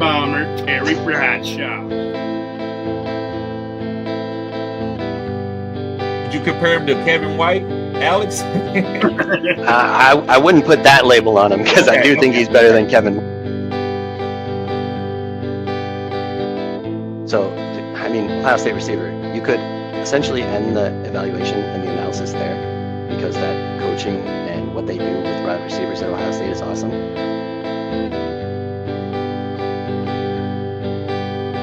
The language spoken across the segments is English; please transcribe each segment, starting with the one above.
bomber, Terry Bradshaw. Would you compare him to Kevin White, Alex? I wouldn't put that label on him because I do think he's better than Kevin. So, I mean, Ohio State receiver, you could essentially end the evaluation and the analysis there because that coaching and what they do with wide receivers at Ohio State is awesome.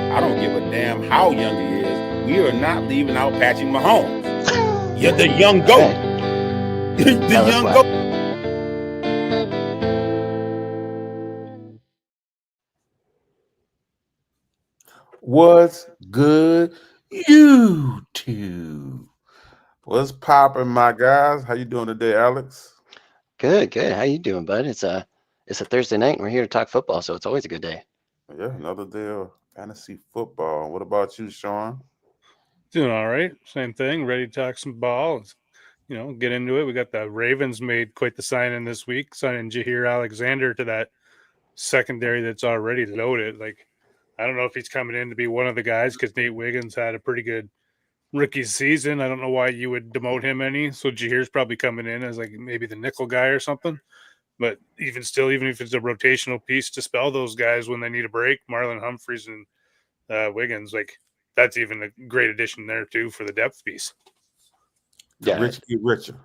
I don't give a damn how young he is. We are not leaving out Patrick Mahomes. You're the young goat. The young goat. What's good, YouTube? What's poppin', my guys? How you doing today, Alex? Good. How you doing, bud? It's a Thursday night and we're here to talk football, so it's always a good day. Yeah, another day of fantasy football. What about you, Sean? Doing all right. Same thing. Ready to talk some ball. Get into it. We got the Ravens made quite the signing this week, signing Jair Alexander to that secondary that's already loaded. Like, I don't know if he's coming in to be one of the guys because Nate Wiggins had a pretty good rookie season. I don't know why you would demote him any. So Jair's probably coming in as like maybe the nickel guy or something. But even if it's a rotational piece to spell those guys when they need a break, Marlon Humphreys and Wiggins, like that's even a great addition there too for the depth piece. Yeah, Rich get richer.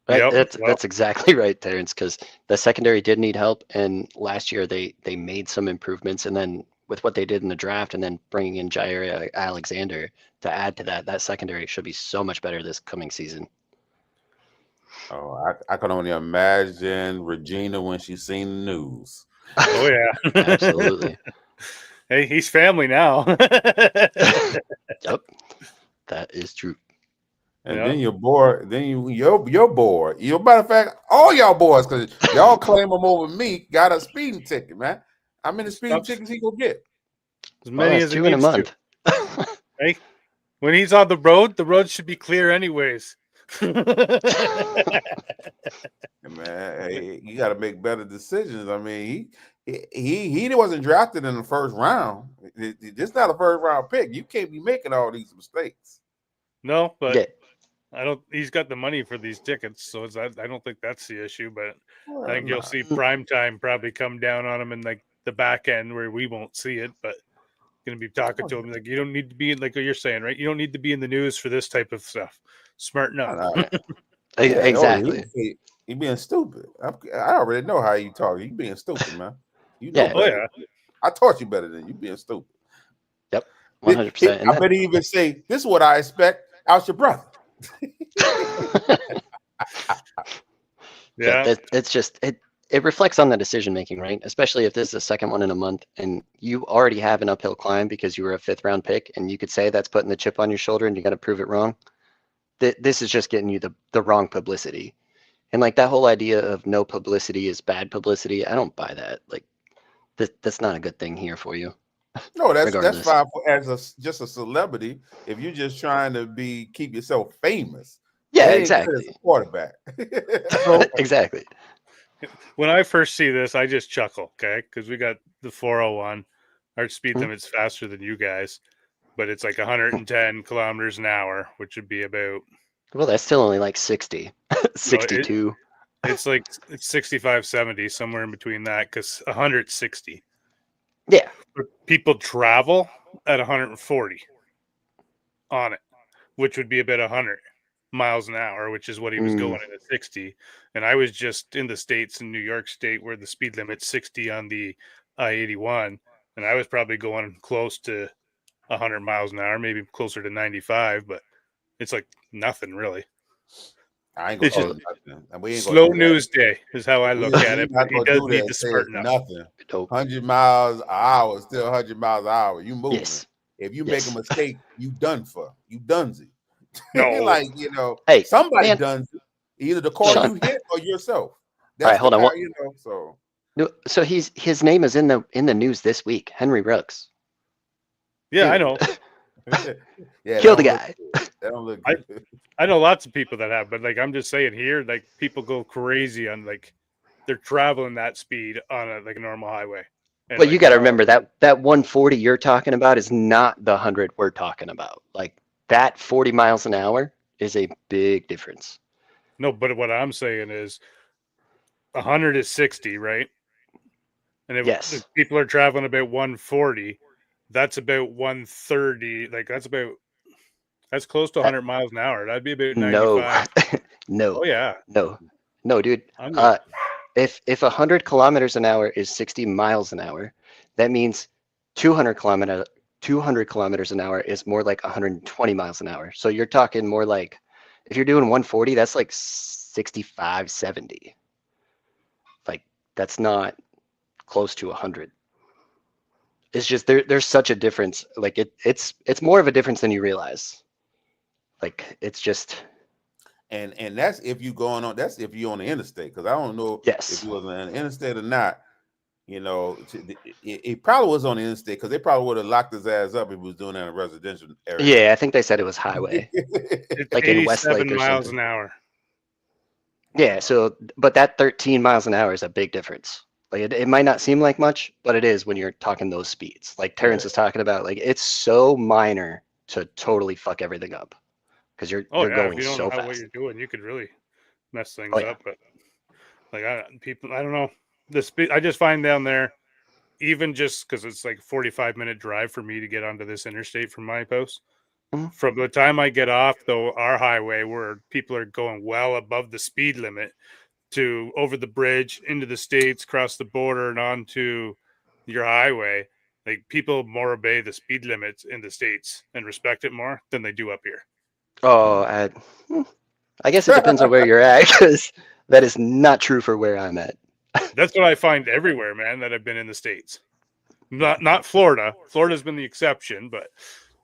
Right, that's exactly right, Terrence. Because the secondary did need help, and last year they made some improvements, and then with what they did in the draft, and then bringing in Jair Alexander to add to that secondary should be so much better this coming season. Oh, I can only imagine Regina when she's seen the news. Oh yeah, Absolutely. Hey, he's family now. Yep, that is true. And then your boy, your boy, matter of fact, all y'all boys, because y'all claim him over me, got a speeding ticket, man. How many speeding tickets he gonna get? As many as 2 in a month. Hey, when he's on the road should be clear anyways. Man, hey, you got to make better decisions. I mean, he wasn't drafted in the first round. This not a first round pick. You can't be making all these mistakes. No, but Yeah. I don't. He's got the money for these tickets, so I don't think that's the issue. But I think you'll see primetime probably come down on him in like the back end where we won't see it, but going to be talking to him like you don't need to be like what you're saying, right? You don't need to be in the news for this type of stuff. Smarten up. Exactly. He being stupid. I already know how you talk. You being stupid, man. You know better. I taught you better than you being stupid. Yep, 100%. I bet he even say, "This is what I expect out your brother." Yeah, it's just it reflects on the decision making, right? Especially if this is the second one in a month and you already have an uphill climb because you were a 5th round pick, and you could say that's putting the chip on your shoulder and you got to prove it wrong. This is just getting you the wrong publicity. And like that whole idea of no publicity is bad publicity, I don't buy that. Like that's not a good thing here for you. No, that's fine as just a celebrity. If you're just trying to keep yourself famous. Yeah, exactly. As a quarterback. Exactly. When I first see this, I just chuckle, okay? Because we got the 401. Our speed limit's faster than you guys, but it's like 110 kilometers an hour, which would be about. Well, that's still only like 60, 62. It's 65, 70, somewhere in between that, because 160. Yeah. But people travel at 140 on it, which would be about 100 miles an hour, which is what he was going at 60. And I was just in the States, in New York State, where the speed limit's 60 on the I-81. And I was probably going close to 100 miles an hour, maybe closer to 95, but it's like nothing really. I ain't gonna do nothing. Slow news day is how I look at it. He does need to smarten up. Nothing. 100 miles an hour, still 100 miles an hour. You moving. Yes. If you make a mistake, you done for. You donesy. No. Hey, somebody done either the car you hit or yourself. That's all right, hold on. So so his name is in the news this week. Henry Ruggs. Yeah, I know. Kill the guy. That don't look good. I know lots of people that have, but like I'm just saying here, like people go crazy on like they're traveling that speed on a normal highway. Well, you got to remember that 140 you're talking about is not the 100 we're talking about. Like that 40 miles an hour is a big difference. No, but what I'm saying is 100 is 60, right? And if people are traveling about 140, that's about 130. Like that's close to 100 miles an hour. That'd be about 95. No. Oh yeah. No, dude. If 100 kilometers an hour is 60 miles an hour, that means 200 kilometers an hour is more like 120 miles an hour. So you're talking more like, if you're doing 140, that's like 65, 70. Like that's not close to 100. It's just there's such a difference. Like it's more of a difference than you realize. Like it's just. And that's if you going on. That's if you're on the interstate, because I don't know if you was on the interstate or not. You know, it probably was on the interstate because they probably would have locked his ass up if he was doing that in a residential area. Yeah, I think they said it was highway, like in Westlake or miles something. An hour. Yeah, so but that 13 miles an hour is a big difference. Like it might not seem like much, but it is when you're talking those speeds. Like Terrence is talking about, like it's so minor to totally fuck everything up because you're going if you don't so know fast. What you're doing, you could really mess things up. But like I don't know the speed. I just find down there, even just because it's like 45-minute drive for me to get onto this interstate from my post. Mm-hmm. From the time I get off, though, our highway where people are going well above the speed limit to over the bridge into the States, across the border, and onto your highway, like people more obey the speed limits in the States and respect it more than they do up here. Oh, I guess it depends on where you're at, because that is not true for where I'm at. That's what I find everywhere, man, that I've been in the States. Not Florida. Florida's been the exception, but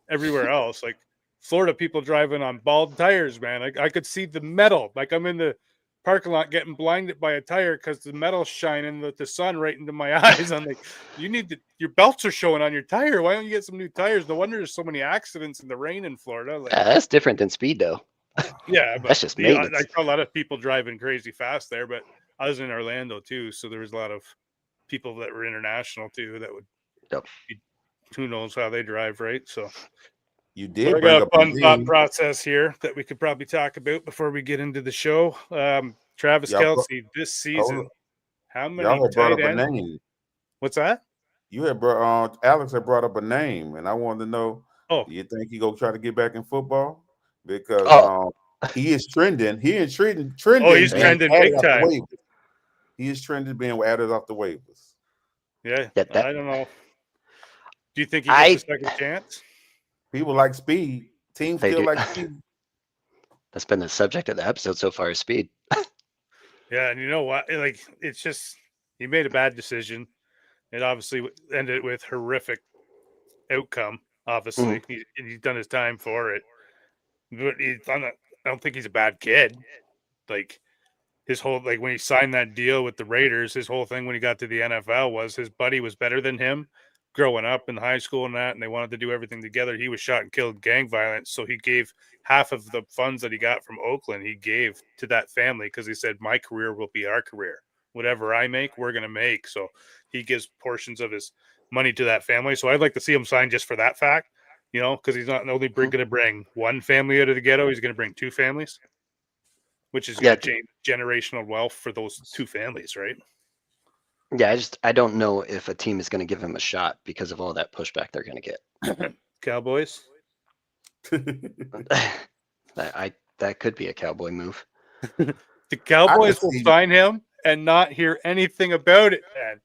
everywhere else, like Florida, people driving on bald tires, man. I could see the metal. Like I'm in the parking lot getting blinded by a tire because the metal's shining the sun right into my eyes. I'm like, your belts are showing on your tire. Why don't you get some new tires? No wonder there's so many accidents in the rain in Florida. Like, that's different than speed, though. Yeah, but that's just maintenance. I saw a lot of people driving crazy fast there, but I was in Orlando too, so there was a lot of people that were international too that would. Who knows how they drive, right? So you did. We got a fun thought process here that we could probably talk about before we get into the show. Travis Kelce this season. How many y'all had brought up ends? A name. What's that? You had brought Alex had brought up a name, and I wanted to know. Do you think he go try to get back in football? Because he is trending. He is trending. Oh, he's trending big time. He is trending being added off the waivers. Yeah, I don't know. Do you think he gets a second chance? People like speed. Teams still like speed. That's been the subject of the episode so far, is speed. Yeah, and you know what? Like, it's just he made a bad decision. It obviously ended with horrific outcome. Obviously, he's done his time for it. But I don't think he's a bad kid. Like his whole when he signed that deal with the Raiders, his whole thing when he got to the NFL was his buddy was better than him growing up in high school and they wanted to do everything together. He was shot and killed, gang violence, so he gave half of the funds that he got from Oakland, he gave to that family because he said, my career will be our career. Whatever I make, we're going to make. So he gives portions of his money to that family. So I'd like to see him sign just for that fact, because he's not only going to bring one family out of the ghetto, he's going to bring two families, which is going to change generational wealth for those two families, right? Yeah, I don't know if a team is going to give him a shot because of all that pushback they're going to get. Cowboys? That could be a Cowboy move. The Cowboys will sign him and not hear anything about it, man.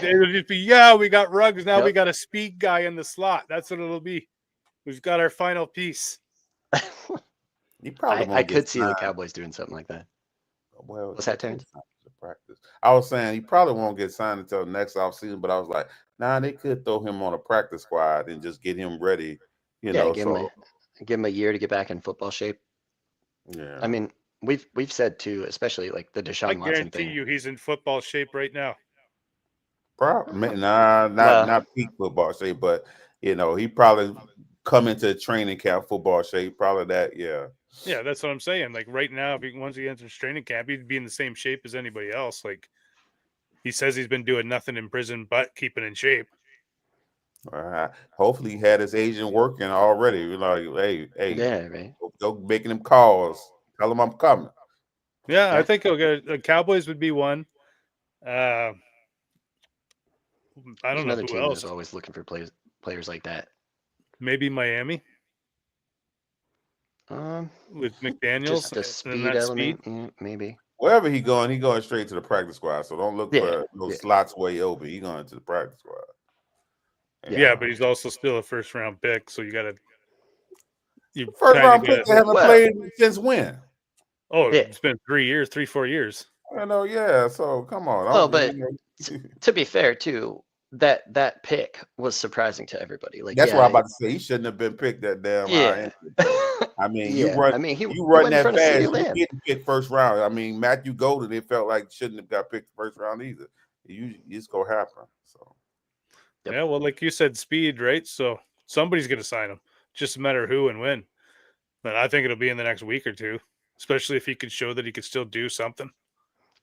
It'll just be, we got Ruggs. Now we got a speed guy in the slot. That's what it'll be. We've got our final piece. I could see the Cowboys doing something like that. Well, what's that, Terrence? Practice. I was saying he probably won't get signed until next offseason, but I was like, they could throw him on a practice squad and just get him ready. Give him a year to get back in football shape. Yeah. I mean, we've said too, especially like the Deshaun Watson thing. I guarantee you he's in football shape right now. Probably not peak football shape, but he probably come into training camp football shape. Probably that, yeah. Yeah, that's what I'm saying. Like right now, once he enters training camp, he'd be in the same shape as anybody else. Like He says he's been doing nothing in prison but keeping in shape. Hopefully, he had his agent working already. Like, hey, yeah, right. Go making them calls. Tell him I'm coming. Yeah, I think he'll get the Cowboys would be one. I don't know another who team else. that's always looking for players like that. Maybe Miami. With McDaniels just the speed element, yeah, maybe. Wherever he going straight to the practice squad. So don't look for those slots way open. He going to the practice squad. Yeah, but he's also still a first round pick, so you got to. First round pick they haven't played since when? Oh, it's been 3 years, 4 years. I know, yeah. So come on. Well, but to be fair, too, that pick was surprising to everybody. Like that's what I'm about to say. He shouldn't have been picked that damn high. I mean, you run that fast, you getting picked first round. I mean, Matthew Golden, it felt like shouldn't have got picked first round either. It's gonna happen. So yeah, well, like you said, speed, right? So somebody's gonna sign him. Just a matter of who and when. But I think it'll be in the next week or two, especially if he could show that he could still do something.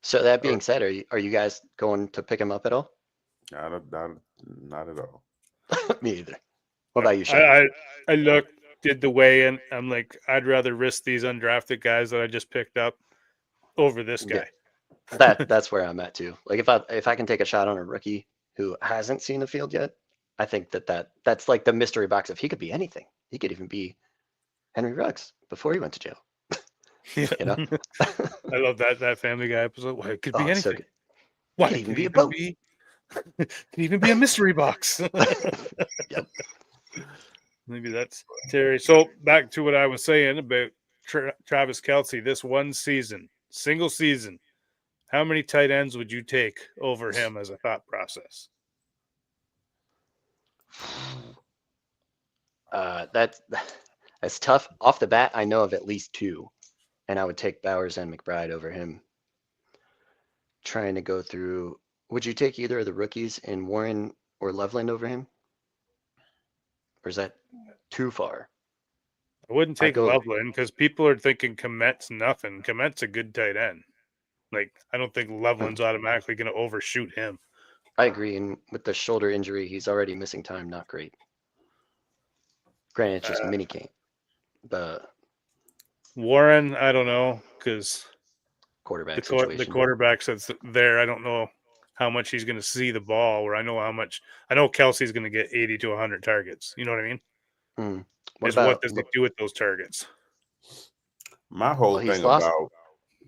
So that being said, are you guys going to pick him up at all? Not at all. Me either. What about you, Sean? I looked, did the weigh in. I'm like, I'd rather risk these undrafted guys that I just picked up over this guy. Yeah. That's where I'm at too. Like if I can take a shot on a rookie who hasn't seen the field yet, I think that's like the mystery box. If he could be anything, he could even be Henry Ruggs before he went to jail. You know, I love that Family Guy episode. Why, it could be anything. So Why, it could even be a boat. Could even be a mystery box. Yep. Maybe that's Terry. So back to what I was saying about Travis Kelce. This one season, single season, how many tight ends would you take over him as a thought process? That's tough. Off the bat, I know of at least 2, and I would take Bowers and McBride over him. Trying to go through, would you take either of the rookies in Warren or Loveland over him? Or is that too far? I wouldn't take Loveland because people are thinking Komet's nothing. Komet's a good tight end. Like, I don't think Loveland's automatically going to overshoot him. I agree. And with the shoulder injury, he's already missing time. Not great. Granted, it's just mini camp. But Warren, I don't know, because the quarterback that's there, I don't know how much he's going to see the ball, or I know Kelce's going to get 80 to 100 targets. You know what I mean? What does he do with those targets? My whole thing about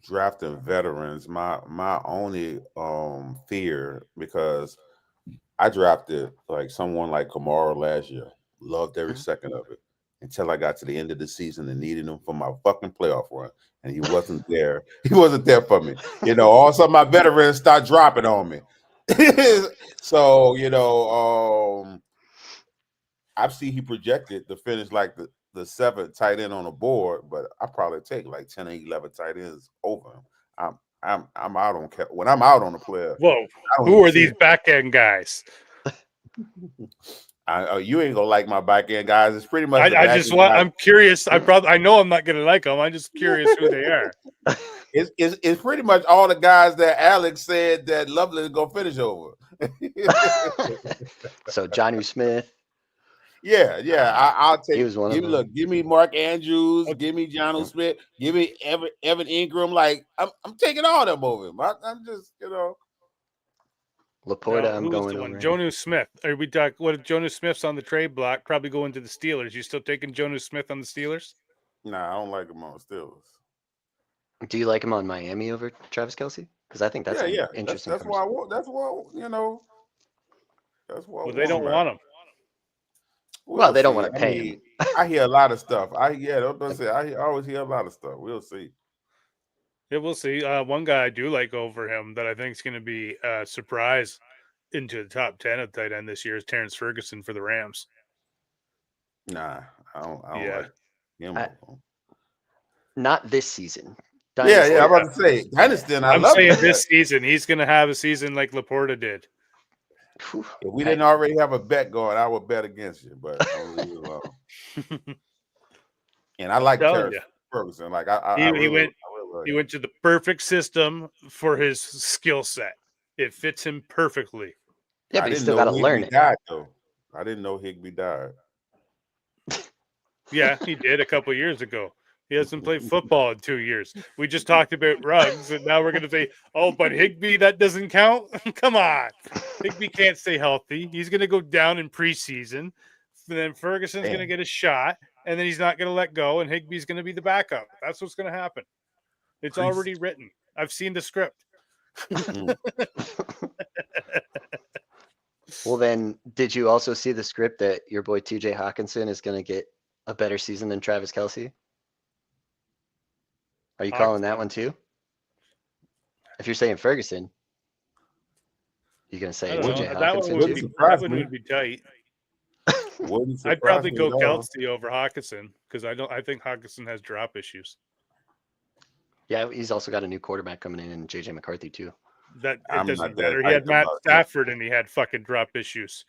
drafting veterans, my only fear, because I drafted like someone like Kamara last year, loved every second of it, until I got to the end of the season and needed him for my fucking playoff run, and he wasn't there. He wasn't there for me. You know, all of a sudden my veterans start dropping on me. So, you know, I see he projected to finish like the 7th tight end on the board, but I probably take like 10 or 11 tight ends over him. I'm out on when I'm out on a player. Whoa, who are these back end guys? You ain't gonna like my back end guys. It's pretty much. I'm curious. I know I'm not gonna like them. I'm just curious who they are. It's pretty much all the guys that Alex said that Loveland is gonna finish over. So Jonnu Smith. Yeah. I'll take. He was one of them. Look, give me Mark Andrews. Give me Jonnu Smith. Give me Evan Ingram. Like I'm taking all them over him. I'm just, you know. Laporta, I'm going over. Jonnu Smith. Are we talking? What if Jonnu Smith's on the trade block? Probably going to the Steelers. You still taking Jonnu Smith on the Steelers? Nah, I don't like him on the Steelers. Do you like him on Miami over Travis Kelce? Because I think that's interesting. That's why I want. That's why, you know. That's why. Well, they don't want him. Well, they don't want to pay him. I hear a lot of stuff. I always hear a lot of stuff. We'll see. Yeah, we'll see. One guy I do like over him that I think is going to be a surprise into the top 10 of tight end this year is Terrence Ferguson for the Rams. Nah, I don't like him. Not this season. Dynasty. I'm about to say Dynasty. I'm saying this season he's going to have a season like Laporta did. If we didn't already have a bet going, I would bet against you, but I'll leave it alone. And I like Terrence Ferguson. Like he went to the perfect system for his skill set. It fits him perfectly. Yeah, but he's still got to learn it. Died, though. I didn't know Higbee died. Yeah, he did a couple years ago. He hasn't played football in 2 years. We just talked about Ruggs, and now we're going to say, oh, but Higbee, that doesn't count? Come on. Higbee can't stay healthy. He's going to go down in preseason. And then Ferguson's going to get a shot, and then he's not going to let go, and Higbee's going to be the backup. That's what's going to happen. It's already written. I've seen the script. Well, then, did you also see the script that your boy TJ Hawkinson is going to get a better season than Travis Kelce? Are you calling that one too? If you're saying Ferguson, you're going to say TJ Hawkinson too? That one would be tight. I'd probably go Kelce over Hawkinson because I think Hawkinson has drop issues. Yeah, he's also got a new quarterback coming in, and JJ McCarthy too. That it doesn't matter. He had Matt Stafford and he had fucking drop issues.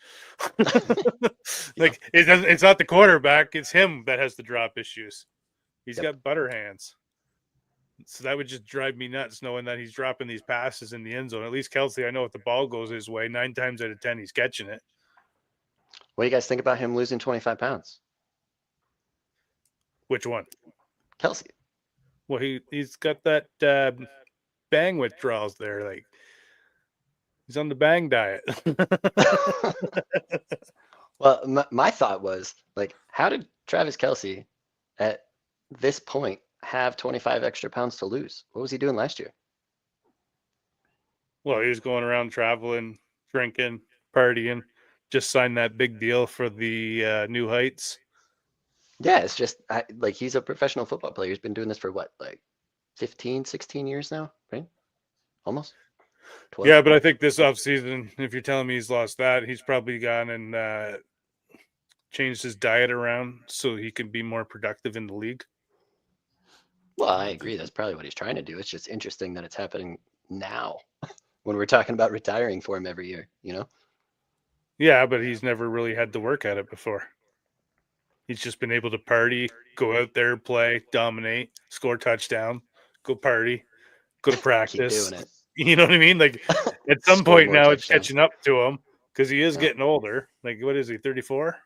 Like it's not the quarterback, it's him that has the drop issues. He's got butter hands. So that would just drive me nuts knowing that he's dropping these passes in the end zone. At least Kelce, I know if the ball goes his way, 9 times out of 10 he's catching it. What do you guys think about him losing 25 pounds? Which one? Kelce. Well, he's got that bang withdrawals there. Like he's on the bang diet. Well, my thought was like, how did Travis Kelce at this point have 25 extra pounds to lose? What was he doing last year? Well, he was going around traveling, drinking, partying. Just signed that big deal for the New Heights. Yeah, it's just like he's a professional football player. He's been doing this for what, like 15, 16 years now, right? Almost. 12. Yeah, but I think this offseason, if you're telling me he's lost that, he's probably gone and changed his diet around so he can be more productive in the league. Well, I agree. That's probably what he's trying to do. It's just interesting that it's happening now when we're talking about retiring for him every year, you know? Yeah, but he's never really had to work at it before. He's just been able to party, go out there, play, dominate, score touchdown, go party, go to practice. Keep doing it. You know what I mean? Like at some point now it's catching up to him because he is getting older. Like what is he, 34?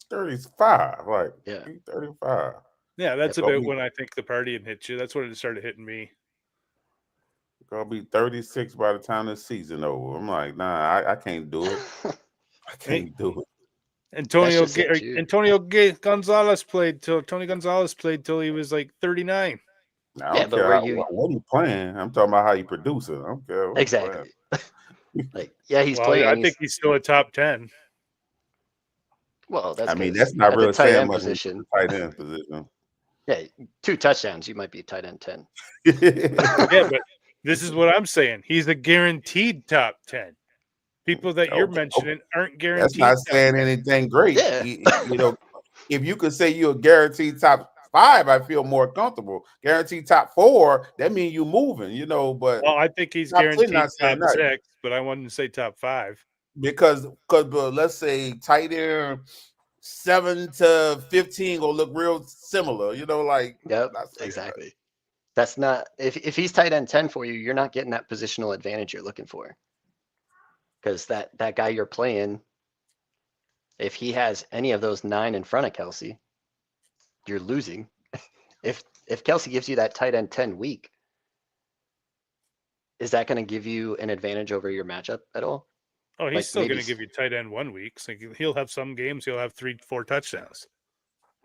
35, like 35. Yeah, that's about when I think the partying hit you. That's when it started hitting me. Gonna be 36 by the time the season over. I'm like, nah, I can't do it. I can't do it. Antonio Gonzalez played till he was like 39. I don't care what he playing. I'm talking about how you produce it. I don't care. Exactly. Like, yeah, he's playing. I think he's still a top 10. Well, that's. I mean, that's not really saying much. Tight end position. Yeah, 2 touchdowns, you might be tight end 10. Yeah, but this is what I'm saying. He's a guaranteed top 10. People that you're mentioning aren't guaranteed. That's not saying anything great. Yeah. You know, if you could say you're a guaranteed top 5, I feel more comfortable. Guaranteed top 4, that means you moving, you know. But I think he's guaranteed top 6, but I wanted to say top 5 because let's say tight end 7 to 15 gonna look real similar, you know, like. Yep, exactly. That's not if he's tight end 10 for you, you're not getting that positional advantage you're looking for. Because that guy you're playing, if he has any of those 9 in front of Kelce, you're losing. If Kelce gives you that tight end 10 week, is that going to give you an advantage over your matchup at all? Oh, he's still going to give you tight end 1 week. So he'll have some games, he'll have 3-4 touchdowns.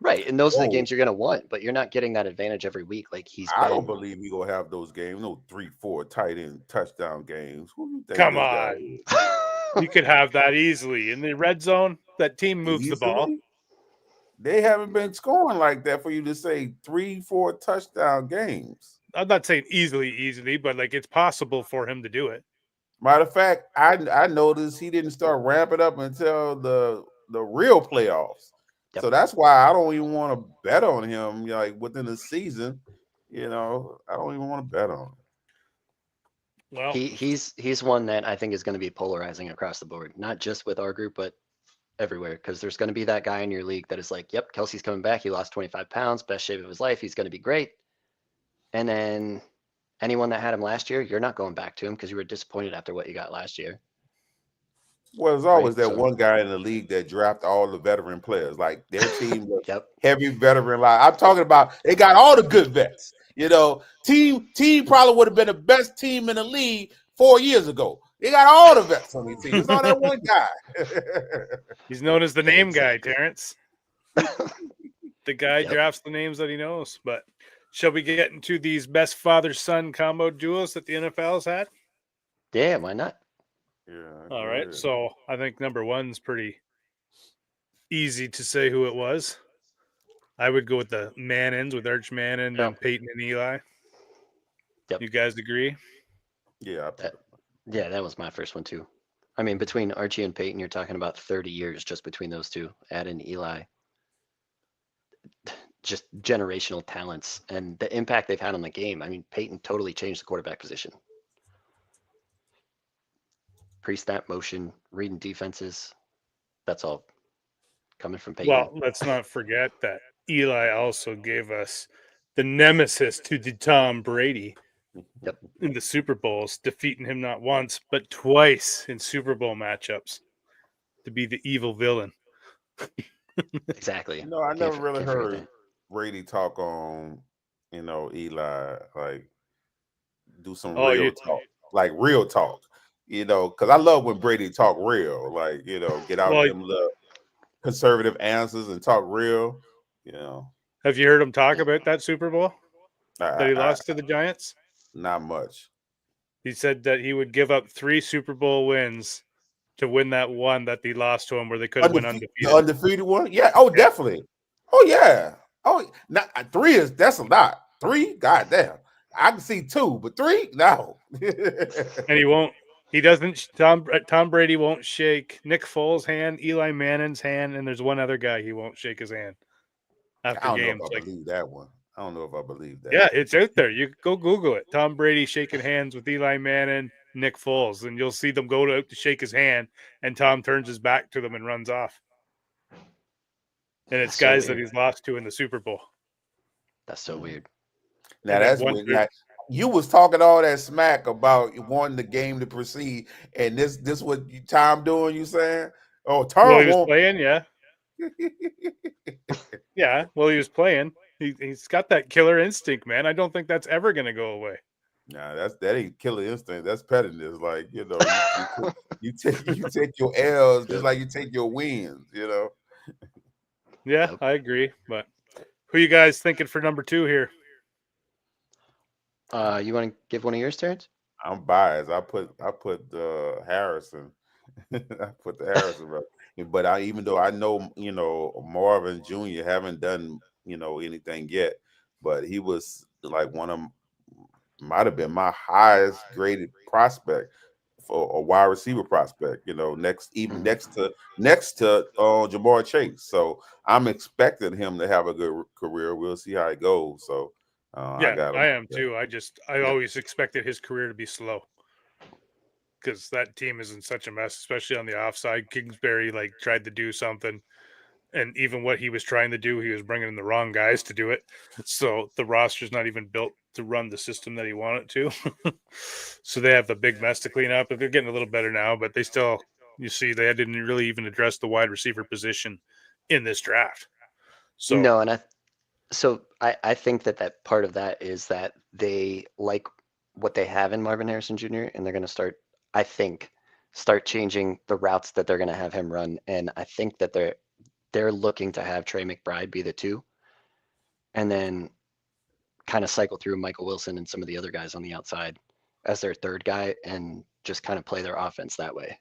Right, and those are the games you're going to want, but you're not getting that advantage every week. Like I don't believe he's going to have those games, no 3-4 tight end touchdown games. Who you think? Come on. You could have that easily. In the red zone, that team moves the ball. They haven't been scoring like that for you to say 3-4 touchdown games. I'm not saying easily, but like it's possible for him to do it. Matter of fact, I noticed he didn't start ramping up until the real playoffs. Yep. So that's why I don't even want to bet on him like within the season. You know, I don't even want to bet on him. Well, he's one that I think is going to be polarizing across the board, not just with our group, but everywhere. Because there's going to be that guy in your league that is like, yep, Kelce's coming back. He lost 25 pounds, best shape of his life. He's going to be great. And then anyone that had him last year, you're not going back to him because you were disappointed after what you got last year. Well, there's always that one guy in the league that draft all the veteran players. Like their team was heavy veteran line. I'm talking about they got all the good vets. Team probably would have been the best team in the league 4 years ago. They got all the vets on their team. It's all that one guy. He's known as the name guy, Terrence. The guy drafts the names that he knows. But shall we get into these best father-son combo duos that the NFL's had? Yeah, why not? Yeah. All right. So I think number one's pretty easy to say who it was. I would go with the Mannins, with Arch Manning and Peyton and Eli. Yep. You guys agree? Yeah. That was my first one too. I mean, between Archie and Peyton, you're talking about 30 years just between those two. Add in Eli. Just generational talents and the impact they've had on the game. I mean, Peyton totally changed the quarterback position. Pre-snap motion, reading defenses. That's all coming from Peyton. Well, let's not forget that Eli also gave us the nemesis to Tom Brady in the Super Bowls, defeating him not once, but twice in Super Bowl matchups to be the evil villain. Exactly. I never really heard Brady talk on, Eli, like do some real talk, like real talk, because I love when Brady talk real, like, get out them little conservative answers and talk real, Have you heard him talk about that Super Bowl that he lost to the Giants? Not much. He said that he would give up 3 Super Bowl wins to win that one that he lost to him where they could have went undefeated. The undefeated one? Yeah. Oh, definitely. Oh, yeah. Oh, not 3 that's a lot. 3? Goddamn. I can see 2, but 3? No. And he won't. He doesn't. Tom Brady won't shake Nick Foles' hand, Eli Manning's hand, and there's one other guy he won't shake his hand after games. I believe that one. I don't know if I believe that. Yeah, it's out there. You go Google it. Tom Brady shaking hands with Eli Manning, Nick Foles, and you'll see them go out to shake his hand, and Tom turns his back to them and runs off. And it's guys that he's lost to in the Super Bowl. That's so weird. Now that's weird. Now, you was talking all that smack about wanting the game to proceed, and this what Tom doing? You saying? Oh, Tom he was playing, yeah. Yeah, well, he was playing. He's got that killer instinct, man. I don't think that's ever going to go away. Nah, that ain't killer instinct. That's pettiness. Like, you take your L's just like you take your wins. Yeah, I agree. But who you guys thinking for number 2 here? You want to give one of yours, Terrence? I'm biased. I put Harrison. I put the Harrison up. But even though I know, Marvin Jr. haven't done, anything yet, but he was like might have been my highest graded prospect for a wide receiver prospect, next to Jamar Chase. So I'm expecting him to have a good career. We'll see how it goes. So I am too. I always expected his career to be slow because that team is in such a mess, especially on the offside. Kingsbury tried to do something, and even what he was trying to do, he was bringing in the wrong guys to do it. So the roster's not even built to run the system that he wanted to. So they have the big mess to clean up. They're getting a little better now, but they still, you see, they didn't really even address the wide receiver position in this draft. So no, and I think that part of that is that they like what they have in Marvin Harrison Jr. and they're going to start changing the routes that they're going to have him run. And I think that they're looking to have Trey McBride be the 2 and then kind of cycle through Michael Wilson and some of the other guys on the outside as their 3rd guy and just kind of play their offense that way.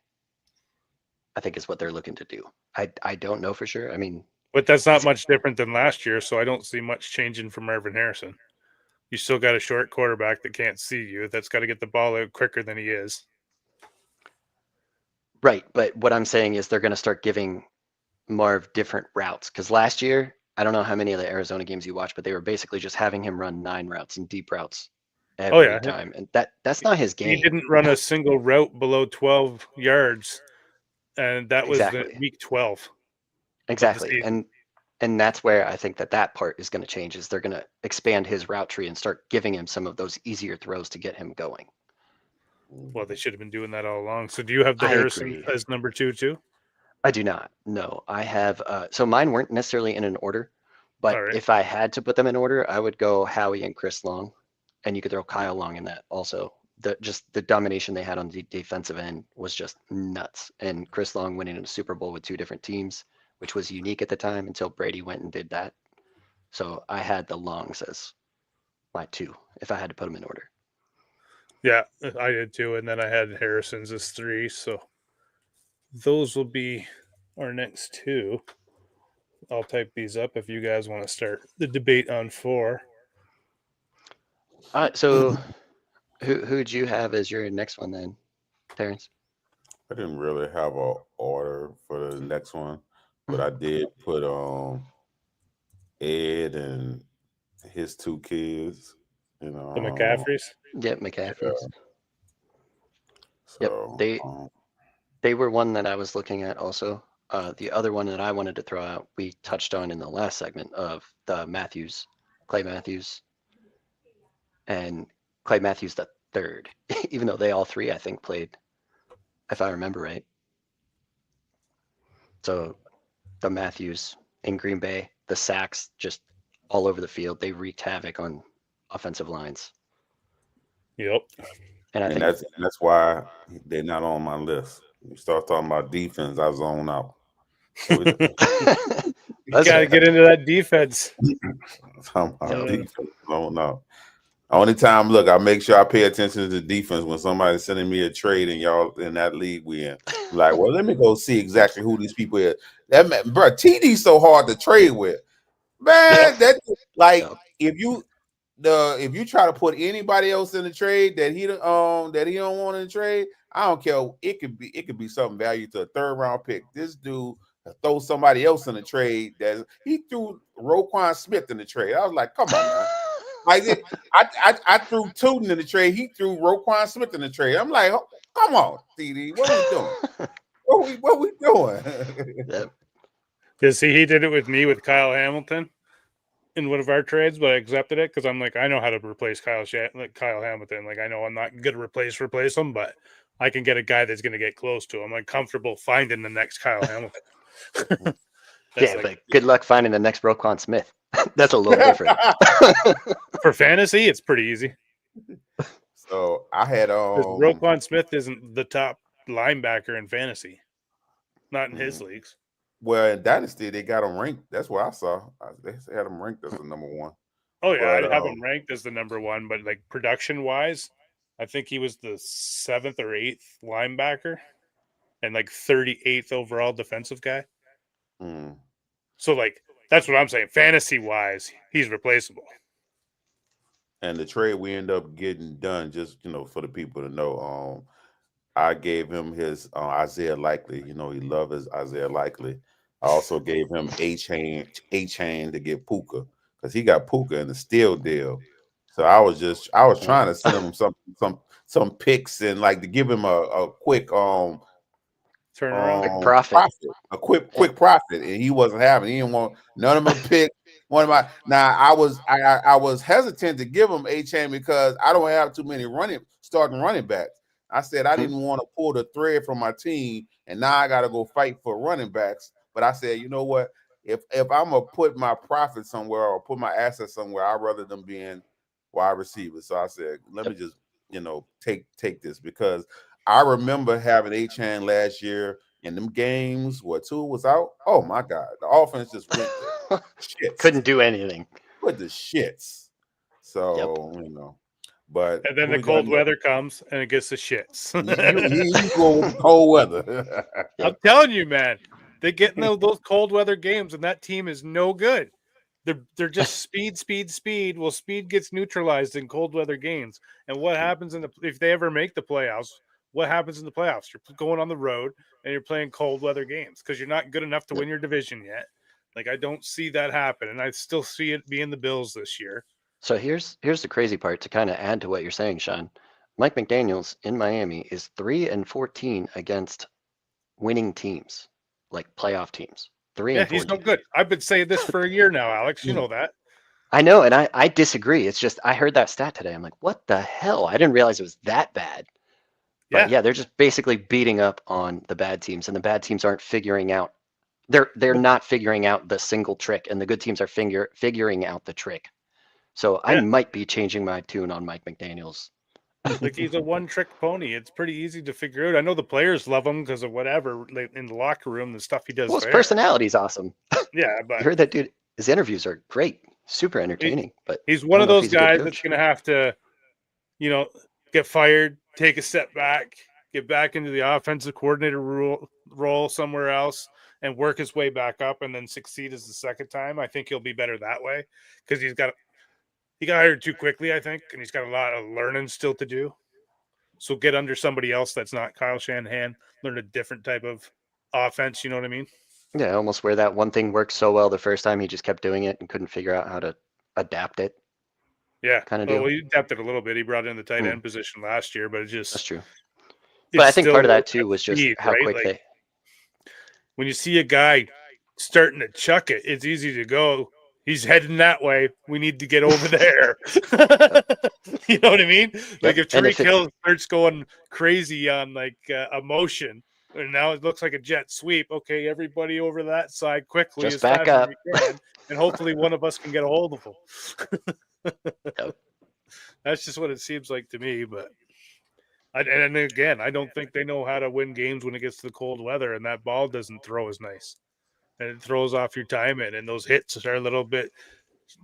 I think is what they're looking to do. I don't know for sure. I mean, but that's not much different than last year, so I don't see much changing from Marvin Harrison. You still got a short quarterback that can't see you, that's got to get the ball out quicker than he is. Right, but what I'm saying is they're going to start giving Marv different routes because last year, I don't know how many of the Arizona games you watched, but they were basically just having him run 9 routes and deep routes every time, and that's not his game. He didn't run a single route below 12 yards, and that was week 12. Exactly, and And that's where I think that part is going to change, is they're going to expand his route tree and start giving him some of those easier throws to get him going. Well, they should have been doing that all along. So do you have the Harrison as number 2 too? I do not. No, I have. So mine weren't necessarily in an order, but if I had to put them in order, I would go Howie and Chris Long, and you could throw Kyle Long in that also. The domination they had on the defensive end was just nuts. And Chris Long winning a Super Bowl with 2 different teams, which was unique at the time until Brady went and did that. So I had the Longs as my 2 if I had to put them in order. Yeah, I did too. And then I had Harrison's as 3. So those will be our next 2. I'll type these up if you guys want to start the debate on 4. So who'd you have as your next one then, Terrence? I didn't really have an order for the next one, but I did put Ed and his 2 kids. You know, the McCaffreys. Yep, McCaffreys. Yeah. So, yep, they were one that I was looking at also. The other one that I wanted to throw out, we touched on in the last segment of the Clay Matthews, and Clay Matthews the third, even though they all 3 I think played, if I remember right. So the Matthews in Green Bay, the sacks just all over the field. They wreaked havoc on offensive lines. Yep. And I think that's why they're not on my list. You start talking about defense, I zone out. You gotta get into that defense. Talking about defense, zone out. Only time, look, I make sure I pay attention to the defense when somebody's sending me a trade and y'all in that league we in. Like, well, let me go see exactly who these people are. That man, bro, TD's so hard to trade with. Man, that like if you try to put anybody else in the trade that he don't want in the trade, I don't care. It could be something value to a 3rd round pick. This dude throw somebody else in the trade that he threw Roquan Smith in the trade. I was like, come on, man. Like I threw Tootin in the trade. He threw Roquan Smith in the trade. I'm like, oh, come on, TD, what are we doing? what we doing? Yeah, see, he did it with me with Kyle Hamilton in one of our trades, but I accepted it because I'm like, I know how to replace Kyle Hamilton. Like, I know I'm not going to replace him, but I can get a guy that's going to get close to him. I'm like comfortable finding the next Kyle Hamilton. But good luck finding the next Roquan Smith. That's a little different. For fantasy, it's pretty easy. So I had Roquan Smith isn't the top linebacker in fantasy, not in his leagues. Well, in Dynasty, they got him ranked. That's what I saw. They had him ranked as the number 1. Oh yeah, I'd have him ranked as the number 1, but like production wise, I think he was the 7th or 8th linebacker, and like 38th overall defensive guy. So like that's what I'm saying. Fantasy wise, he's replaceable. And the trade we end up getting done, just for the people to know, I gave him his Isaiah Likely. He loved his Isaiah Likely. I also gave him A-Chain to get Puka because he got Puka in the steal deal. So I was trying to send him some picks and like to give him a quick turnaround, profit. A quick profit, and he wasn't having. He didn't want none of my pick. I was hesitant to give him A-Chain because I don't have too many starting running backs. I said I didn't want to pull the thread from my team, and now I got to go fight for running backs. But I said, you know what? If I'm gonna put my profit somewhere or put my assets somewhere, I'd rather them being wide receivers. So I said, let me just take this because I remember having A-Chain last year in them games where 2 was out. Oh my God, the offense just went to shits. Couldn't do anything. With the shits. So but and then the cold weather comes and it gets the shits. You go with cold weather. I'm telling you, man, they get in those cold weather games, and that team is no good. They're just speed. Well, speed gets neutralized in cold weather games. And what happens if they ever make the playoffs? What happens in the playoffs? You're going on the road and you're playing cold weather games because you're not good enough to win your division yet. Like, I don't see that happen, and I still see it being the Bills this year. So here's the crazy part to kind of add to what you're saying, Sean. Mike McDaniels in Miami is 3-14 against winning teams, like playoff teams. 3 and 14. He's no good. I've been saying this for a year now, Alex. You know that. I know, and I disagree. It's just I heard that stat today. I'm like, what the hell? I didn't realize it was that bad. But yeah, they're just basically beating up on the bad teams, and the bad teams aren't figuring out. They're not figuring out the single trick, and the good teams are figuring out the trick. So I might be changing my tune on Mike McDaniels. Like, he's a one-trick pony. It's pretty easy to figure out. I know the players love him because of whatever, like, in the locker room, the stuff he does. Well, his personality is awesome. Yeah, but I heard that dude. His interviews are great, super entertaining. But he's one of those guys that's going to have to, get fired, take a step back, get back into the offensive coordinator role somewhere else, and work his way back up, and then succeed as the second time. I think he'll be better that way because he got hired too quickly, I think, and he's got a lot of learning still to do. So get under somebody else that's not Kyle Shanahan, learn a different type of offense. You know what I mean? Yeah, almost where that one thing worked so well the first time, he just kept doing it and couldn't figure out how to adapt it. Yeah, kind of deal. Well, he adapted a little bit. He brought in the tight end position last year, but that's true. But I think part of that too was just how quick they. When you see a guy starting to chuck it, it's easy to go, he's heading that way. We need to get over there. You know what I mean? Like, if Tyreek Hill starts going crazy on emotion, and now it looks like a jet sweep. Okay, everybody over that side quickly, just back up, and hopefully one of us can get a hold of him. Yep. That's just what it seems like to me. But and again, I don't think they know how to win games when it gets to the cold weather, and that ball doesn't throw as nice, and it throws off your timing, and those hits are a little bit,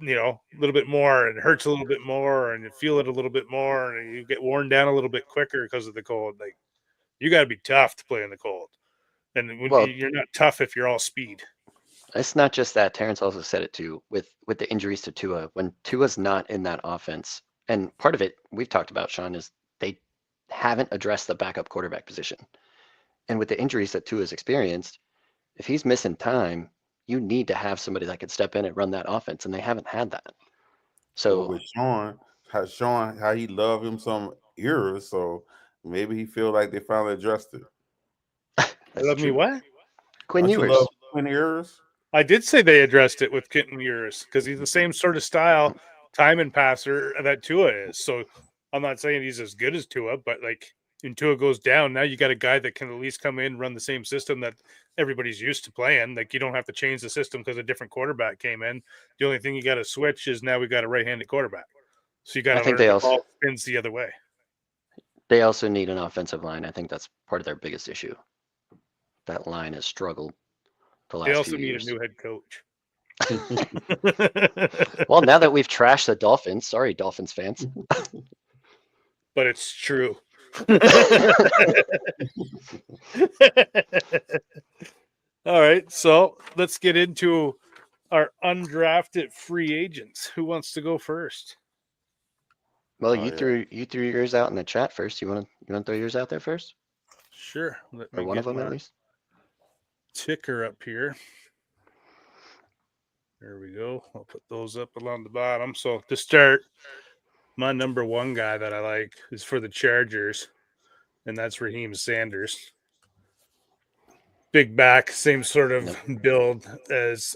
a little bit more, and it hurts a little bit more, and you feel it a little bit more, and you get worn down a little bit quicker because of the cold. Like, you got to be tough to play in the cold, and you're not tough if you're all speed. It's not just that. Terrence also said it too with the injuries to Tua. When Tua's not in that offense, and part of it we've talked about, Sean, is they haven't addressed the backup quarterback position. And with the injuries that Tua's experienced, if he's missing time, you need to have somebody that can step in and run that offense, and they haven't had that. So with Sean, how he loved him some ears, so maybe he feel like they finally addressed it. Love me what? Quinn Ewers. Quinn Ewers. I did say they addressed it with Quinn Ewers because he's the same sort of style, time and passer that Tua is. So I'm not saying he's as good as Tua, but like, when Tua goes down, now you got a guy that can at least come in and run the same system that everybody's used to playing. Like, you don't have to change the system because a different quarterback came in. The only thing you got to switch is now we got a right-handed quarterback. So you got to learn the ball spins the other way. They also need an offensive line. I think that's part of their biggest issue. That line has struggled the last few years. They also need a new head coach. Well, now that we've trashed the Dolphins, sorry, Dolphins fans. But it's true. All right, so let's get into our undrafted free agents. Who wants to go first? Well, you threw yours out in the chat first. You want to throw yours out there first? Sure. Or one of them at least. Ticker up here. There we go. I'll put those up along the bottom. So to start, my number one guy that I like is for the Chargers, and that's Raheem Sanders. Big back, same sort of build as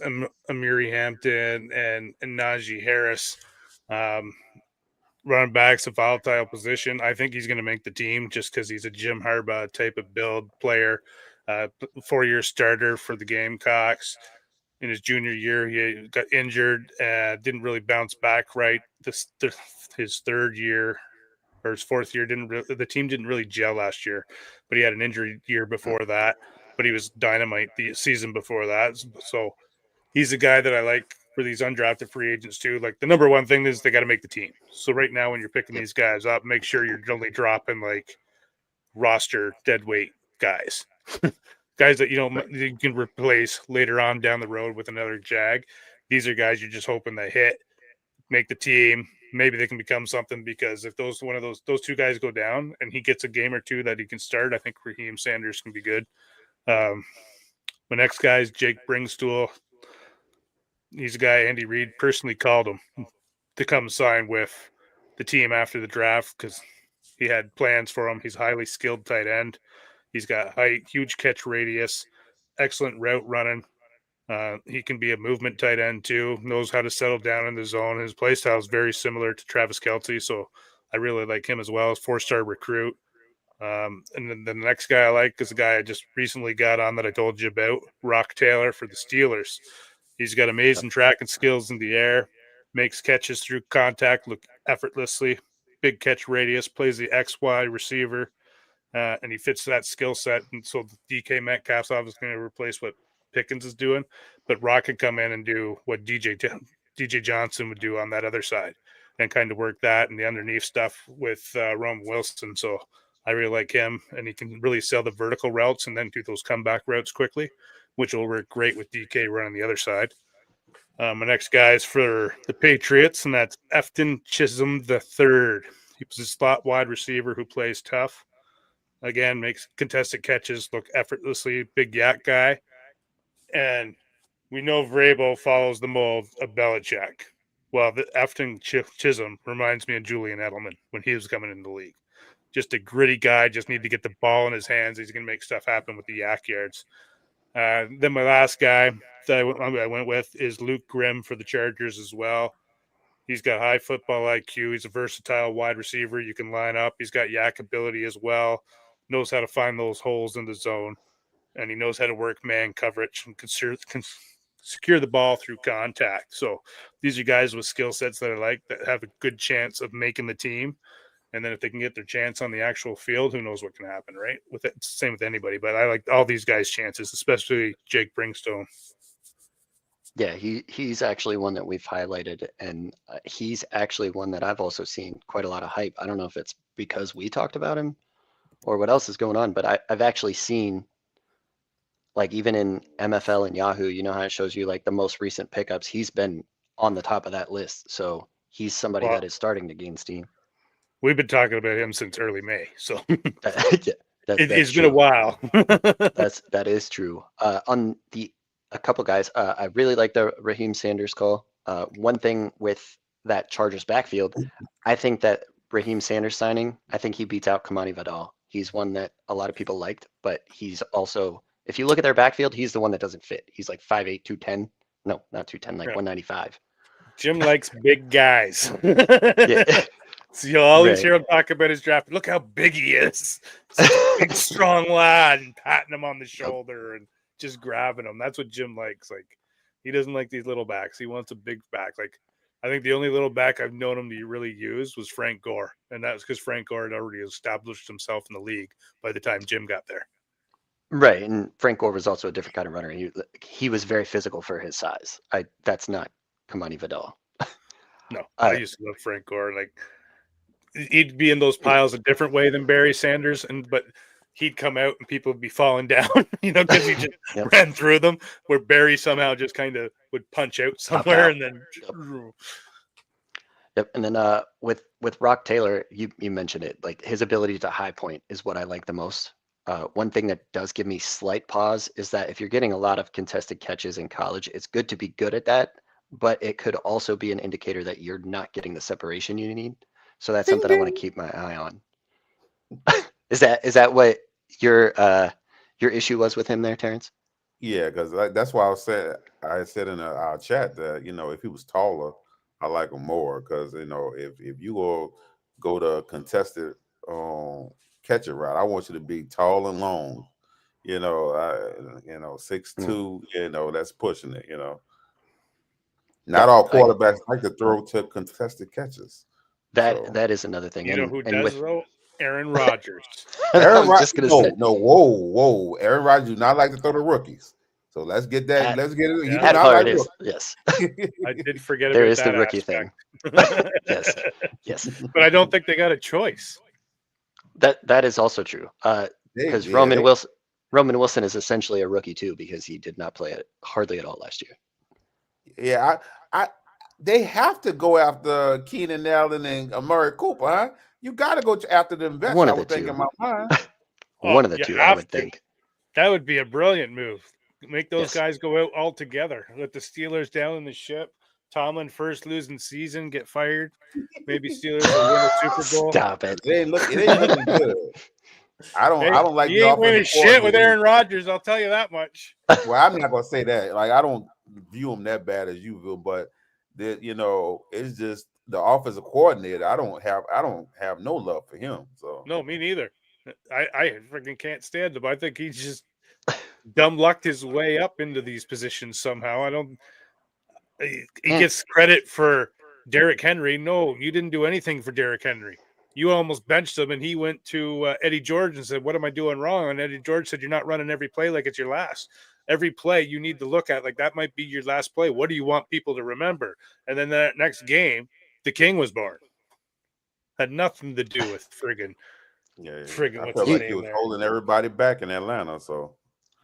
Amiri Hampton and Najee Harris. Running back's a volatile position. I think he's going to make the team just because he's a Jim Harbaugh type of build player. 4-year starter for the Gamecocks. In his junior year, he got injured, didn't really bounce back right. His third year or his fourth year, the team didn't really gel last year, but he had an injury year before that. But he was dynamite the season before that. So he's a guy that I like for these undrafted free agents too. Like, the number one thing is they got to make the team. So right now, when you're picking these guys up, make sure you're only dropping like roster deadweight guys. Guys that you can replace later on down the road with another Jag. These are guys you're just hoping they hit, make the team. Maybe they can become something, because if those two guys go down and he gets a game or two that he can start, I think Raheem Sanders can be good. My next guy is Jake Bringstool. He's a guy Andy Reid personally called him to come sign with the team after the draft because he had plans for him. He's a highly skilled tight end. He's got height, huge catch radius, excellent route running. He can be a movement tight end too, knows how to settle down in the zone. His play style is very similar to Travis Kelce, so I really like him as well. 4-star recruit. And then the next guy I like is a guy I just recently got on that I told you about, Rock Taylor for the Steelers. He's got amazing tracking skills in the air, makes catches through contact look effortlessly, big catch radius, plays the XY receiver, and he fits that skill set. And so the DK Metcalf's obviously going to replace what Pickens is doing, but Rock can come in and do what DJ Johnson would do on that other side and kind of work that and the underneath stuff with Roman Wilson. So I really like him, and he can really sell the vertical routes and then do those comeback routes quickly, which will work great with DK running the other side. My next guy is for the Patriots, and that's Efton Chisholm III. He was a slot wide receiver who plays tough. Again, makes contested catches look effortlessly. Big yak guy. And we know Vrabel follows the mold of Belichick. Well, the Efton Chisholm reminds me of Julian Edelman when he was coming into the league. Just a gritty guy, just need to get the ball in his hands. He's going to make stuff happen with the yak yards. Then my last guy that I went with is Luke Grimm for the Chargers as well. He's got high football IQ. He's a versatile wide receiver. You can line up. He's got yak ability as well. Knows how to find those holes in the zone. And he knows how to work man coverage and can secure the ball through contact. So these are guys with skill sets that I like that have a good chance of making the team. And then if they can get their chance on the actual field, who knows what can happen, right? With it, it's the same with anybody. But I like all these guys' chances, especially Jake Bringstone. Yeah, he's actually one that we've highlighted, and he's actually one that I've also seen quite a lot of hype. I don't know if it's because we talked about him or what else is going on, but I've actually seen, like, even in MFL and Yahoo, you know how it shows you like the most recent pickups, he's been on the top of that list. So he's somebody that is starting to gain steam. We've been talking about him since early May, so it's been a while. That is true. On a couple guys, I really like the Raheem Sanders call. One thing with that Chargers backfield, I think that Raheem Sanders signing, I think he beats out Kamani Vidal. He's one that a lot of people liked, but he's also, if you look at their backfield, he's the one that doesn't fit. He's like 5'8", 210. No, not 210, like 195. Jim likes big guys. Yeah. So you'll always hear him talk about his draft. Look how big he is. Big, strong lad, and patting him on the shoulder and just grabbing him. That's what Jim likes. Like, he doesn't like these little backs. He wants a big back. Like, I think the only little back I've known him to really use was Frank Gore. And that was because Frank Gore had already established himself in the league by the time Jim got there. Right. And Frank Gore was also a different kind of runner. He was very physical for his size. That's not Kamani Vidal. No, I used to love Frank Gore. Like, he'd be in those piles a different way than Barry Sanders, but he'd come out and people would be falling down, because he just ran through them, where Barry somehow just kind of would punch out somewhere and then. Yep. And then with Rock Taylor, you mentioned it, like his ability to high point is what I like the most. One thing that does give me slight pause is that if you're getting a lot of contested catches in college, it's good to be good at that, but it could also be an indicator that you're not getting the separation you need. So that's something I want to keep my eye on. Is that what your issue was with him there, Terrence? Yeah, because that's why I said in our chat that if he was taller, I like him more. Because if you go to contested catcher route, I want you to be tall and long. 6'2", that's pushing it. Not all quarterbacks like to throw to contested catches. That is another thing. You know who does though? Aaron Rodgers. Aaron Rodgers. Whoa! Aaron Rodgers do not like to throw to rookies. So let's get that. Let's get it. That part is yes. I did forget there about is that the rookie aspect. thing. Yes. But I don't think they got a choice. That is also true. Because Roman Wilson is essentially a rookie too, because he did not play it hardly at all last year. Yeah, they have to go after Keenan Allen and Amari Cooper, huh? You got to go after them vets. One of the two. In my mind. One of the two, I would think. That would be a brilliant move. Make those guys go out all together. Let the Steelers down in the ship. Tomlin first losing season, get fired. Maybe Steelers will win a Super Bowl. Stop it. It ain't looking good. I don't like he the ain't winning offensive shit with coordinator. Aaron Rodgers. I'll tell you that much. Well, I'm not gonna say that. Like, I don't view him that bad as you will, but it's just the offensive coordinator. I don't have no love for him. So no, me neither. I freaking can't stand him. I think he just dumb lucked his way up into these positions somehow. I don't. He gets credit for Derrick Henry. No, you didn't do anything for Derrick Henry. You almost benched him, and he went to Eddie George and said, "What am I doing wrong?" And Eddie George said, "You're not running every play like it's your last. Every play you need to look at like that might be your last play. What do you want people to remember?" And then that next game, the King was born. Had nothing to do with friggin' I what's felt his like name he was there. holding everybody back in Atlanta. So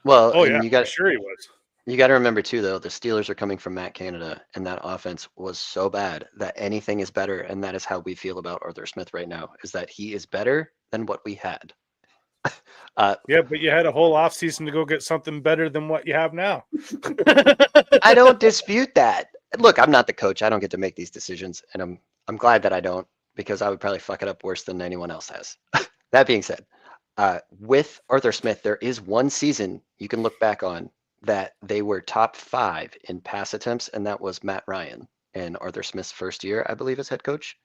for sure he was. You got to remember too, though, the Steelers are coming from Matt Canada, and that offense was so bad that anything is better, and that is how we feel about Arthur Smith right now. Is that he is better than what we had. Yeah, but you had a whole offseason to go get something better than what you have now. I don't dispute that. Look, I'm not the coach. I don't get to make these decisions, and I'm glad that I don't, because I would probably fuck it up worse than anyone else has. That being said, with Arthur Smith, there is one season you can look back on that they were top 5 in pass attempts, and that was Matt Ryan in Arthur Smith's first year, I believe, as head coach,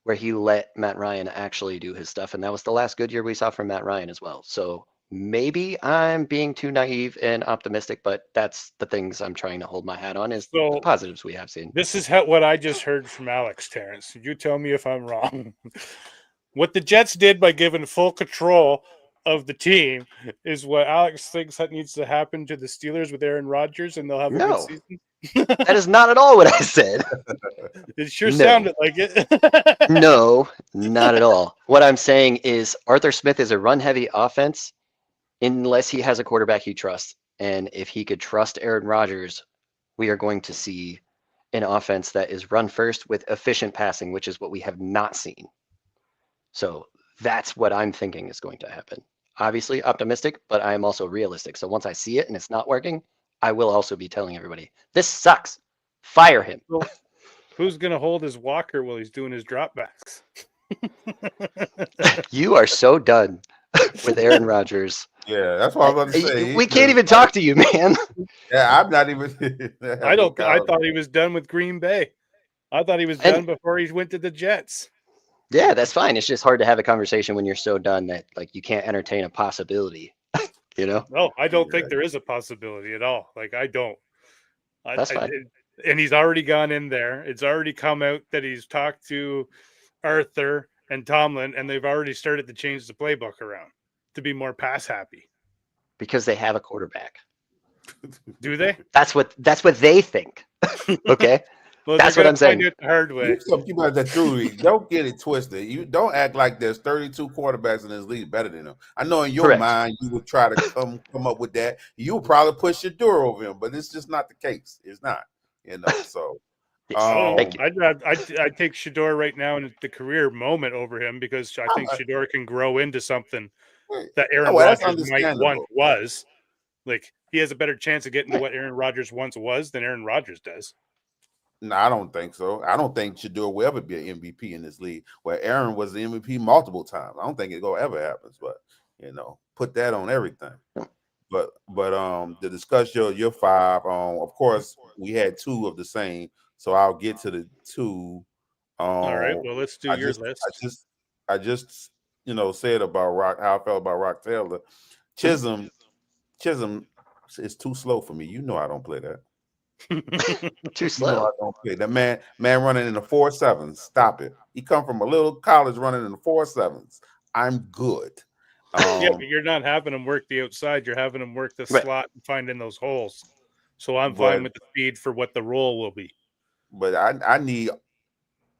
where he let Matt Ryan actually do his stuff, and that was the last good year we saw from Matt Ryan as well. So maybe I'm being too naive and optimistic, but that's the things I'm trying to hold my hat on is the positives we have seen. This is what I just heard from Alex, Terrence. You tell me if I'm wrong. What the Jets did by giving full control of the team is what Alex thinks that needs to happen to the Steelers with Aaron Rodgers, and they'll have a good season. That is not at all what I said. It sure sounded like it. No, not at all. What I'm saying is Arthur Smith is a run-heavy offense unless he has a quarterback he trusts. And if he could trust Aaron Rodgers, we are going to see an offense that is run first with efficient passing, which is what we have not seen. So that's what I'm thinking is going to happen. Obviously optimistic, but I am also realistic. So once I see it and it's not working, I will also be telling everybody, this sucks. Fire him. Well, who's going to hold his walker while he's doing his dropbacks? You are so done with Aaron Rodgers. Yeah, that's what I was going to say. We can't even talk to you, man. Yeah, I'm not even. I thought he was done with Green Bay. I thought he was done before he went to the Jets. Yeah, that's fine. It's just hard to have a conversation when you're so done that like you can't entertain a possibility. No, I don't think there is a possibility at all. Like I don't. That's fine. And he's already gone in there. It's already come out that he's talked to Arthur and Tomlin, and they've already started to change the playbook around to be more pass happy. Because they have a quarterback. Do they? That's what they think. Okay. Well, that's what I'm saying. The hard way. Some people have that theory. Don't get it twisted. You don't act like there's 32 quarterbacks in this league better than him. I know in your mind you would try to come up with that. You would probably push Shador over him, but it's just not the case. It's not. So I take Shador right now in the career moment over him because I think Shador can grow into something that Aaron Rodgers once was. Like he has a better chance of getting to what Aaron Rodgers once was than Aaron Rodgers does. No, I don't think so. I don't think Shador will ever be an MVP in this league. Where Aaron was the MVP multiple times. I don't think it ever happens. But put that on everything. But to discuss your 5, of course we had 2 of the same. So I'll get to the 2. All right. Well, let's do your list. I just said about how I felt about Rock Taylor. Chisholm is too slow for me. I don't play that. Too slow. I don't play that man running in the 4.7s. Stop it. He come from a little college running in the 4.7s. I'm good. Yeah, but you're not having him work the outside. You're having him work the slot and find in those holes. So I'm fine with the speed for what the role will be. But I need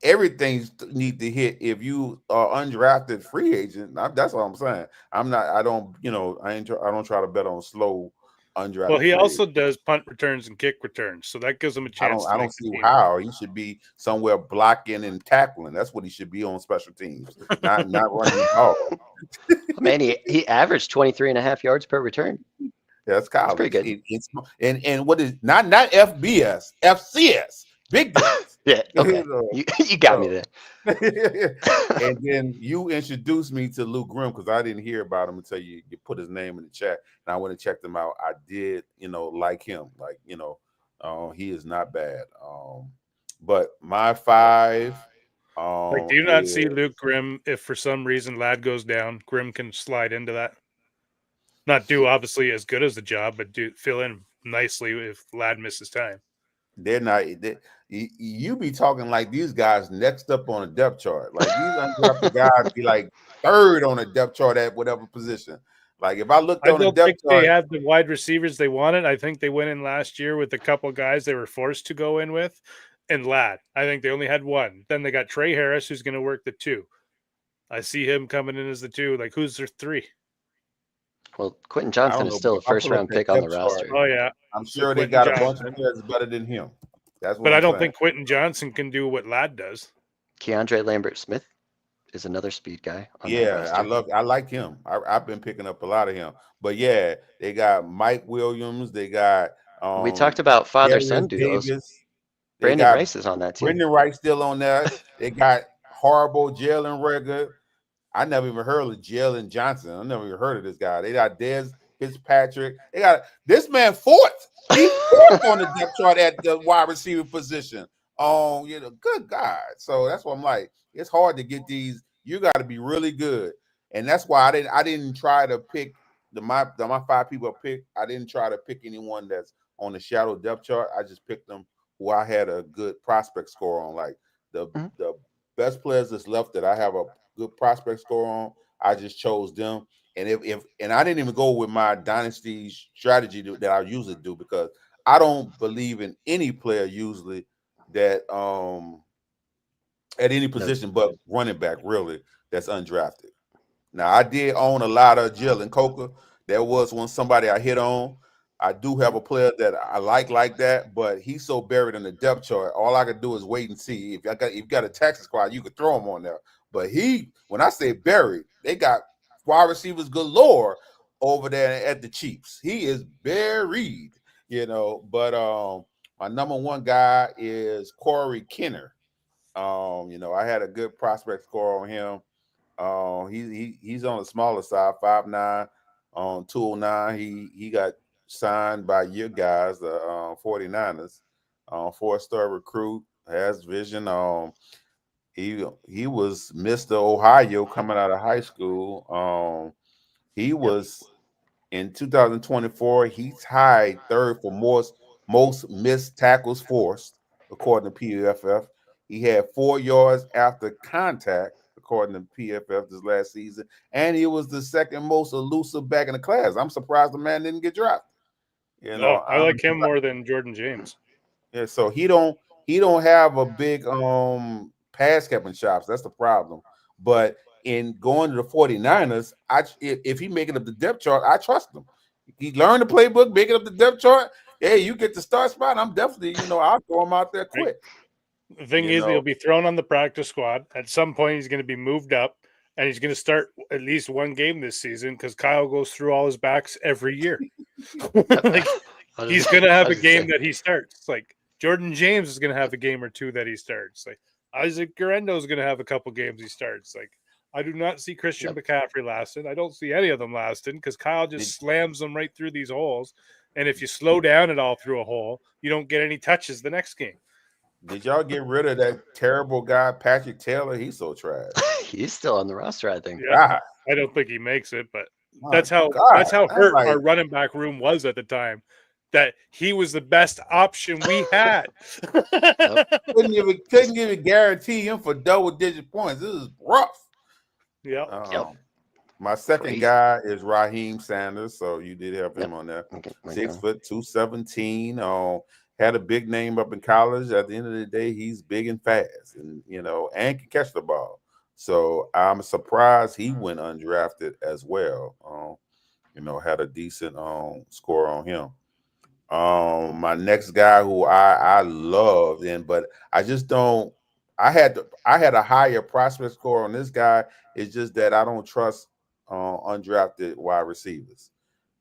everything need to hit if you are undrafted free agent. That's what I'm saying. I don't try to bet on slow undrafted. Well, he also does punt returns and kick returns, so that gives him a chance. I don't see how he should be somewhere blocking and tackling. That's what he should be on special teams, not running the ball. Man, he averaged 23.5 yards per return. Yeah, that's college. That's pretty good. And what is not FBS, FCS, big difference. Yeah. Okay. You got me there. And then you introduced me to Luke Grimm because I didn't hear about him until you put his name in the chat, and I went and checked him out. I did, like him. Like, he is not bad. But my 5. Do you not see Luke Grimm? If for some reason Ladd goes down, Grimm can slide into that. Not do obviously as good as the job, but fill in nicely if Ladd misses time. They're not. You be talking like these guys next up on a depth chart. Like these undrafted guys be like 3rd on a depth chart at whatever position. Like if I looked on the depth chart, they had the wide receivers they wanted. I think they went in last year with a couple guys they were forced to go in with, and Ladd. I think they only had one. Then they got Trey Harris, who's going to work the 2. I see him coming in as the 2. Like, who's their 3? Well, Quentin Johnson is still a first-round pick on the roster. Oh yeah, I'm sure they got a bunch of players better than him. That's what. But I don't think Quentin Johnson can do what Ladd does. Keandre Lambert-Smith is another speed guy. Yeah, I like him. I've been picking up a lot of him. But yeah, they got Mike Williams. They got. We talked about father-son duos. Brandon Rice is on that team. Brandon Rice still on there. They got horrible Jalen Reagor. I never even heard of Jalen Johnson. I never even heard of this guy. They got Dez Fitzpatrick. They got this man 4th. He's 4th on the depth chart at the wide receiver position. Good God. So that's what I'm like. It's hard to get these. You got to be really good, and that's why I didn't try to pick my 5 people I picked. I didn't try to pick anyone that's on the shadow depth chart. I just picked them who I had a good prospect score on, like the best players that's left that I have a good prospect score on. I just chose them, and and I didn't even go with my dynasty strategy that I usually do because I don't believe in any player usually that at any position but running back really that's undrafted. Now I did own a lot of Jalen Coker. There was somebody I hit on. I do have a player that I like that, but he's so buried in the depth chart. All I could do is wait and see. If you got a taxi squad, you could throw him on there. But when I say buried, they got wide receivers galore over there at the Chiefs. He is buried, But my number 1 guy is Corey Kenner. I had a good prospect score on him. He's on the smaller side, 5'9", 209. He got signed by your guys, the 49ers. 4-star recruit, has vision. He was Mr. Ohio coming out of high school. He was in 2024. He tied 3rd for most missed tackles forced, according to PFF. He had 4 yards after contact, according to PFF, this last season, and he was the 2nd most elusive back in the class. I'm surprised the man didn't get drafted. I like him more than Jordan James. Yeah, so he don't have a big pass catching chops. That's the problem. But in going to the 49ers, if he making up the depth chart, I trust him. He learned the playbook, making up the depth chart. Hey, you get the start spot. I'm definitely, I'll throw him out there quick. The thing is, he'll be thrown on the practice squad. At some point, he's going to be moved up, and he's going to start at least 1 game this season because Kyle goes through all his backs every year. He's going to have a game that he starts. Like Jordan James is going to have a game or 2 that he starts. Like Isaac Guerrero is going to have a couple games he starts. Like I do not see Christian McCaffrey lasting. I don't see any of them lasting because Kyle just slams them right through these holes. And if you slow down at all through a hole, you don't get any touches the next game. Did y'all get rid of that terrible guy, Patrick Taylor? He's so trash. He's still on the roster, I think. Yeah, I don't think he makes it, but that's how hurt our running back room was at the time. That he was the best option we had. couldn't even guarantee him for double-digit points. This is rough. Yeah. My second guy is Raheem Sanders, so you did have him on there. 6 foot, 217. Had a big name up in college. At the end of the day, he's big and fast, and and can catch the ball. So I'm surprised he went undrafted as well. Had a decent score on him. My next guy who I loved, but I just don't. I had a higher prospect score on this guy. It's just that I don't trust undrafted wide receivers.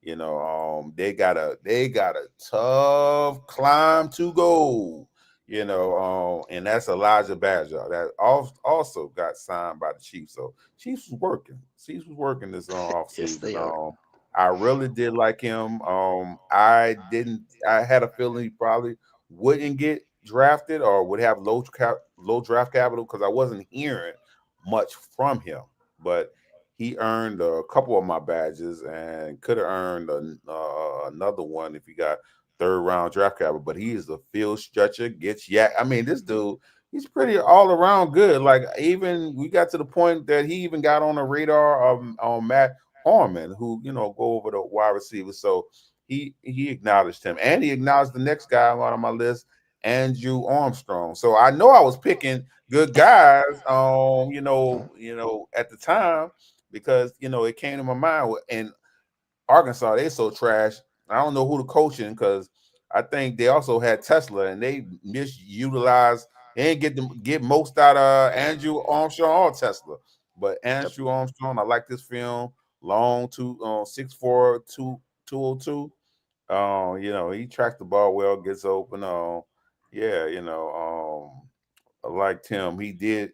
They got a tough climb to go. and that's Elijah Badger that also got signed by the Chiefs. So Chiefs was working. Chiefs was working this off Yes, season. they are. I really did like him. I had a feeling he probably wouldn't get drafted or would have low draft capital because I wasn't hearing much from him. But he earned a couple of my badges and could have earned another one if he got third round draft capital. But he is a field stretcher, gets I mean, this dude, he's pretty all around good. Like even we got to the point that he even got on the radar of Matt Harmon, who go over the wide receivers. So he acknowledged him, and he acknowledged the next guy on my list, Andrew Armstrong. So I know I was picking good guys, at the time because it came to my mind. And Arkansas, they so trash. I don't know who the coaching because I think they also had Tesla and they misutilized. They didn't get most out of Andrew Armstrong or Tesla. But Andrew Armstrong, I like this film. Long 6'4", 202. He tracks the ball well, gets open. I liked him. He did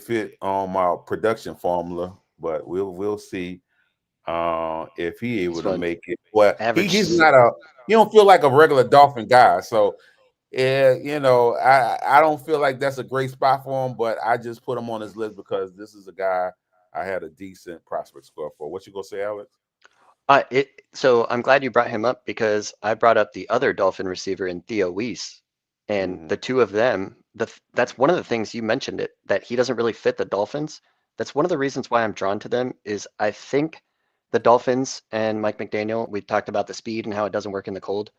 fit on my production formula, but we'll see if he able to make it. Well, he's not you don't feel like a regular Dolphin guy. So yeah, I don't feel like that's a great spot for him, but I just put him on his list because this is a guy I had a decent prospect score for. What you gonna say, Alex? So I'm glad you brought him up because I brought up the other Dolphin receiver in Theo Weiss, and the two of them. That's one of the things you mentioned that he doesn't really fit the Dolphins. That's one of the reasons why I'm drawn to them is I think the Dolphins and Mike McDaniel. We talked about the speed and how it doesn't work in the cold.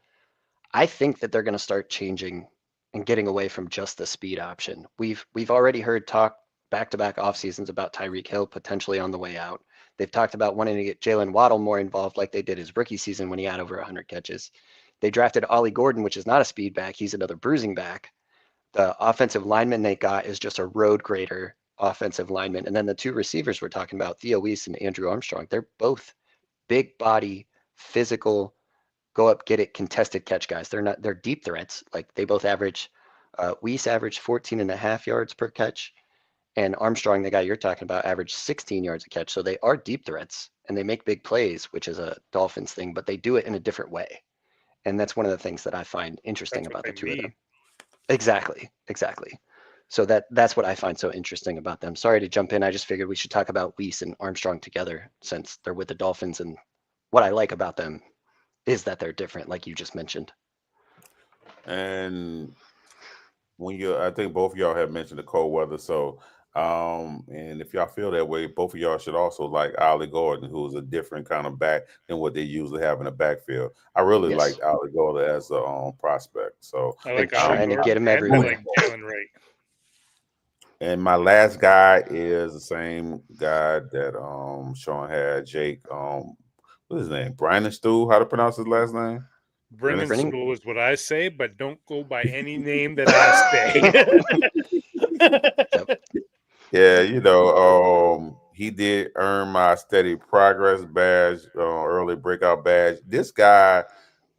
I think that they're going to start changing and getting away from just the speed option. We've already heard talk back-to-back off seasons about Tyreek Hill potentially on the way out. They've talked about wanting to get Jalen Waddle more involved like they did his rookie season when he had over 100 catches. They drafted Ollie Gordon, which is not a speed back. He's another bruising back. The offensive lineman they got is just a road grader offensive lineman. And then the two receivers we're talking about, Theo Weiss and Andrew Armstrong, they're both big body, physical, go up, get it, contested catch guys. They're deep threats. Like they both average, Weiss averaged 14 and a half yards per catch. And Armstrong, the guy you're talking about, averaged 16 yards a catch. So they are deep threats and they make big plays, which is a Dolphins thing, but they do it in a different way. And that's one of the things that I find interesting about the two of them. Exactly. So that's what I find so interesting about them. Sorry to jump in. I just figured we should talk about Weiss and Armstrong together since they're with the Dolphins. And what I like about them is that they're different, like you just mentioned. And I think both of y'all have mentioned the cold weather. So, and if y'all feel that way, both of y'all should also like Ollie Gordon, who's a different kind of back than what they usually have in the backfield. I really like Ollie Gordon as a prospect. So I like trying to get him everywhere. I like Jalen Wright. And my last guy is the same guy that Sean had, Jake. What's his name? Brian Stu. How to pronounce his last name? Brennan School is what I say, but don't go by any name that I say. Yeah, he did earn my steady progress badge, early breakout badge. This guy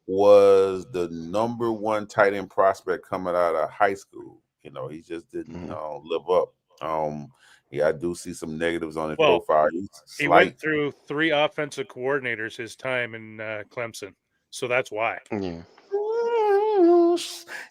was the number one tight end prospect coming out of high school. He just didn't live up. I do see some negatives on his profile. He went through 3 offensive coordinators his time in Clemson, so that's why. Yeah.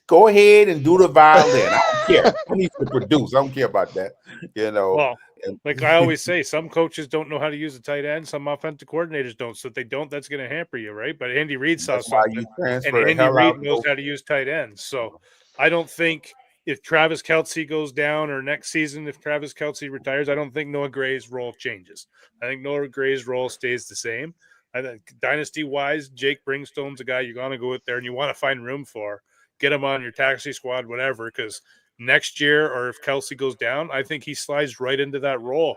Go ahead and do the violin. I don't care. I need to produce. I don't care about that. Well, like I always say, some coaches don't know how to use a tight end. Some offensive coordinators don't. So if they don't, that's going to hamper you, right? But Andy Reid saw something, and Andy Reid knows how to use tight ends. So I don't think if Travis Kelce goes down or next season, if Travis Kelce retires, I don't think Noah Gray's role changes. I think Noah Gray's role stays the same. I think dynasty-wise, Jake Bringstone's a guy you're going to go out there and you want to find room for. Get him on your taxi squad, whatever, because next year or if Kelce goes down, I think he slides right into that role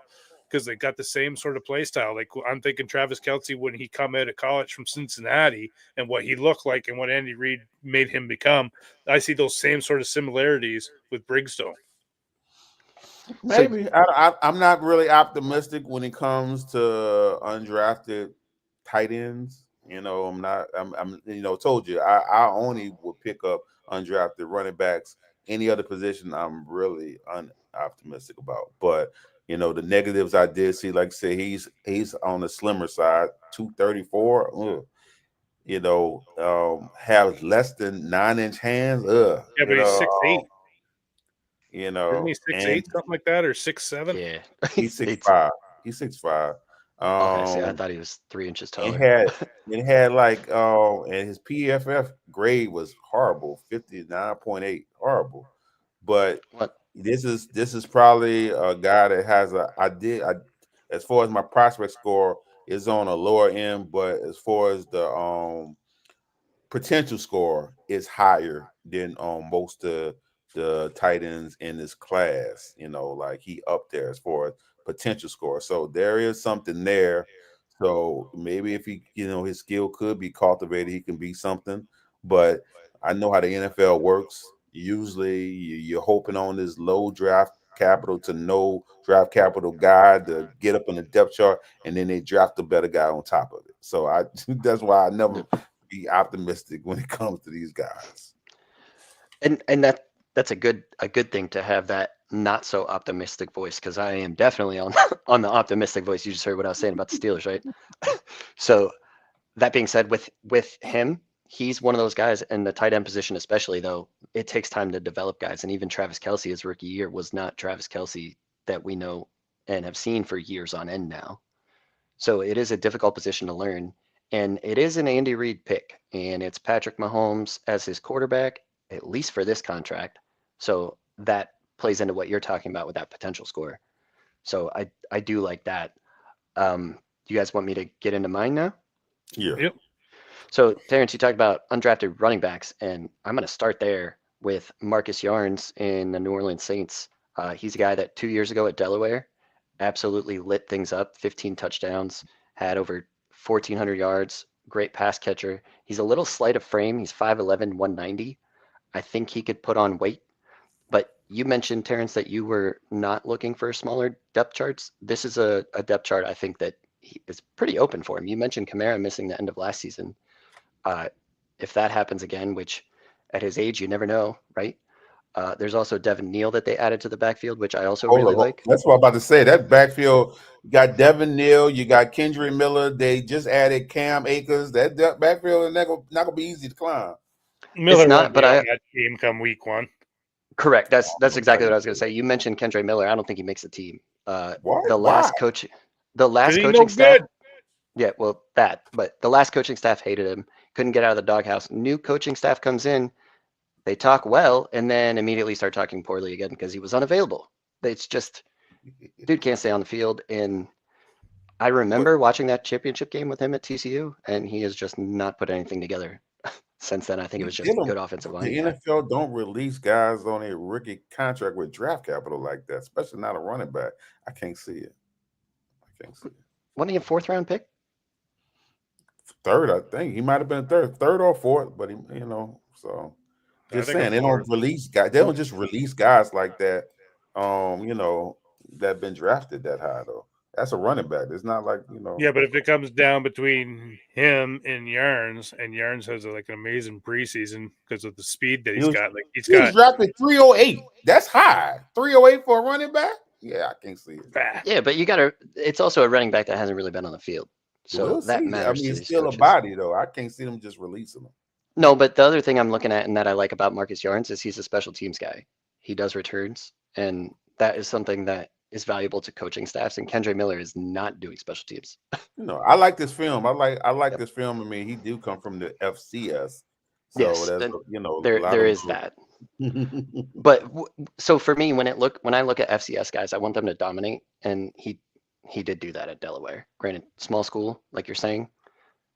because they got the same sort of play style. Like I'm thinking Travis Kelce when he come out of college from Cincinnati and what he looked like and what Andy Reid made him become, I see those same sort of similarities with Bringstone. Maybe. I'm not really optimistic when it comes to undrafted tight ends. You know, I'm told you, I only would pick up undrafted running backs. Any other position, I'm really unoptimistic about. But, the negatives I did see, like I say, he's on the slimmer side, 234. Have less than 9-inch hands. Yeah, but he's 6'8". Isn't he And 6'8", something like that, or 6'7"? Yeah, he's 6'5". He's 6'5". Okay, see, I thought he was 3 inches taller. It had like and his PFF grade was horrible, 59.8, horrible. But this is probably a guy that has as far as my prospect score is on a lower end, but as far as the potential score is higher than most of the tight ends in this class. Like he up there as far as potential score. So there is something there. So maybe if he, his skill could be cultivated, he can be something. But I know how the NFL works. Usually you're hoping on this low draft capital to no draft capital guy to get up in the depth chart, and then they draft a better guy on top of it. So that's why I never be optimistic when it comes to these guys. And that's a good thing to have that not so optimistic voice, because I am definitely on the optimistic voice. You just heard what I was saying about the Steelers, right? So that being said, with him, he's one of those guys in the tight end position, especially though, it takes time to develop guys. And even Travis Kelce, his rookie year, was not Travis Kelce that we know and have seen for years on end now. So it is a difficult position to learn. And it is an Andy Reid pick, and it's Patrick Mahomes as his quarterback, at least for this contract. So that plays into what you're talking about with that potential score. So I do like that. Do you guys want me to get into mine now? Yeah. Yep. So Terrence, you talked about undrafted running backs, and I'm going to start there with Marcus Yarns in the New Orleans Saints. He's a guy that 2 years ago at Delaware absolutely lit things up, 15 touchdowns, had over 1,400 yards, great pass catcher. He's a little slight of frame. He's 5'11", 190. I think he could put on weight. But you mentioned, Terrence, that you were not looking for smaller depth charts. This is a depth chart I think that is pretty open for him. You mentioned Kamara missing the end of last season. If that happens again, which at his age, you never know, right? There's also Devin Neal that they added to the backfield, which I also really like. That's what I'm about to say. That backfield, you got Devin Neal, you got Kendrick Miller. They just added Cam Akers. That backfield is not gonna be easy to climb. Miller it's not, but on that team come week 1. Correct. That's exactly what I was going to say. You mentioned Kendrick Miller. I don't think he makes the team. Why? The last coaching staff. Yeah, well, but the last coaching staff hated him. Couldn't get out of the doghouse. New coaching staff comes in. They talk well, and then immediately start talking poorly again because he was unavailable. It's just, dude can't stay on the field. And I remember watching that championship game with him at TCU, and he has just not put anything together since then. I think it was just a good offensive line. The NFL don't release guys on a rookie contract with draft capital like that, especially not a running back. I can't see it. Wasn't he a 4th-round pick? 3rd, I think. He might have been 3rd or 4th, but he, so just saying they don't release guys. They don't just release guys like that. That been drafted that high though. That's a running back. It's not like Yeah, but if it comes down between him and Yarns has an amazing preseason because of the speed that he's got. Like he's drafted 308. That's high. 308 for a running back. Yeah, I can't see it. Yeah, but it's also a running back that hasn't really been on the field. So that matters. I mean, it's still a body though. I can't see them just releasing him. No, but the other thing I'm looking at and that I like about Marcus Yarns is he's a special teams guy. He does returns, and that is something that is valuable to coaching staffs. And Kendrick Miller is not doing special teams. I like this film. I like this film. I mean, he do come from the FCS. So yes, there is that. But so for me, when I look at FCS guys, I want them to dominate, and he did do that at Delaware. Granted, small school, like you're saying,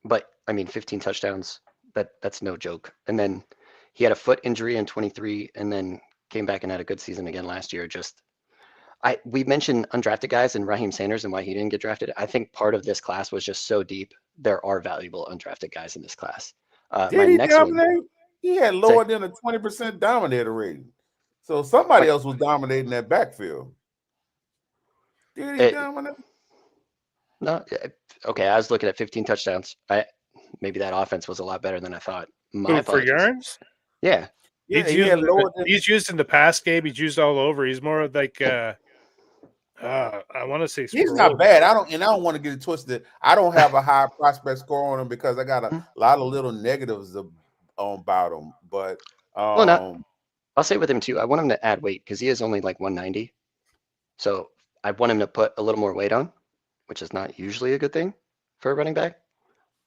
but I mean, 15 touchdowns. That's no joke. And then he had a foot injury in 23, and then came back and had a good season again last year. We mentioned undrafted guys and Raheem Sanders and why he didn't get drafted. I think part of this class was just so deep. There are valuable undrafted guys in this class. Did he dominate? He had lower than a 20% dominator rating. So somebody else was dominating that backfield. Did he dominate? No. Okay, I was looking at 15 touchdowns. maybe that offense was a lot better than I thought. For Yarns? Yeah. Yeah, he's used in the pass game. He's used all over. He's more of like I want to say he's not bad. I don't want to get it twisted. I don't have a high prospect score on him because I got a lot of little negatives about him. But I'll say with him too. I want him to add weight because he is only like 190. So I want him to put a little more weight on, which is not usually a good thing for a running back.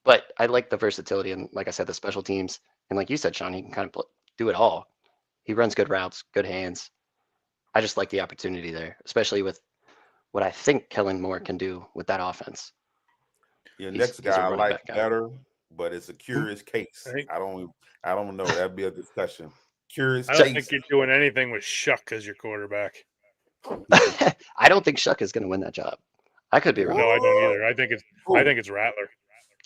But I like the versatility and, like I said, the special teams. And like you said, Sean, he can kind of do it all. He runs good routes, good hands. I just like the opportunity there, especially with what I think Kellen Moore can do with that offense. Your next guy I like better, but it's a curious case. I don't know. That'd be a discussion. Curious case. I don't think you're doing anything with Shuck as your quarterback. I don't think Shuck is going to win that job. I could be wrong. No, I don't either. I think it's Rattler.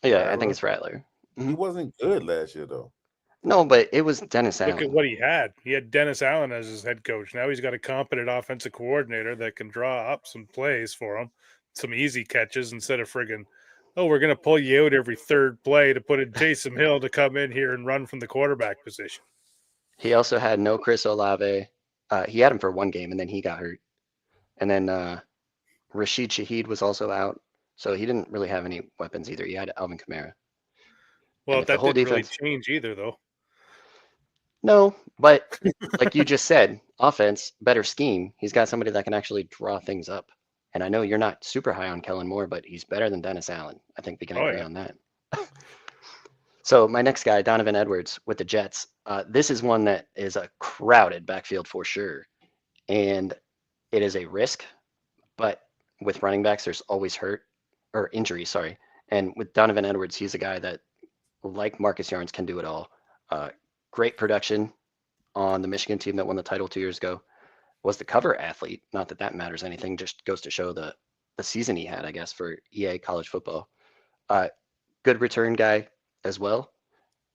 Yeah, Rattler? I think it's Rattler. He wasn't good last year, though. No, but it was Dennis Allen. Look at what he had. He had Dennis Allen as his head coach. Now he's got a competent offensive coordinator that can draw up some plays for him, some easy catches instead of friggin', we're going to pull you out every third play to put in Taysom Hill to come in here and run from the quarterback position. He also had no Chris Olave. He had him for one game, and then he got hurt. And then Rashid Shaheed was also out, so he didn't really have any weapons either. He had Alvin Kamara. Well, that didn't really change either, though. No, but like you just said, offense, better scheme. He's got somebody that can actually draw things up. And I know you're not super high on Kellen Moore, but he's better than Dennis Allen. I think we can agree on that. So my next guy, Donovan Edwards with the Jets. This is one that is a crowded backfield for sure. And it is a risk, but with running backs, there's always injury, sorry. And with Donovan Edwards, he's a guy that, like Marcus Yarns, can do it all. Great production on the Michigan team that won the title 2 years ago. Was the cover athlete. Not that matters anything, just goes to show the season he had, I guess, for EA college football. Good return guy as well.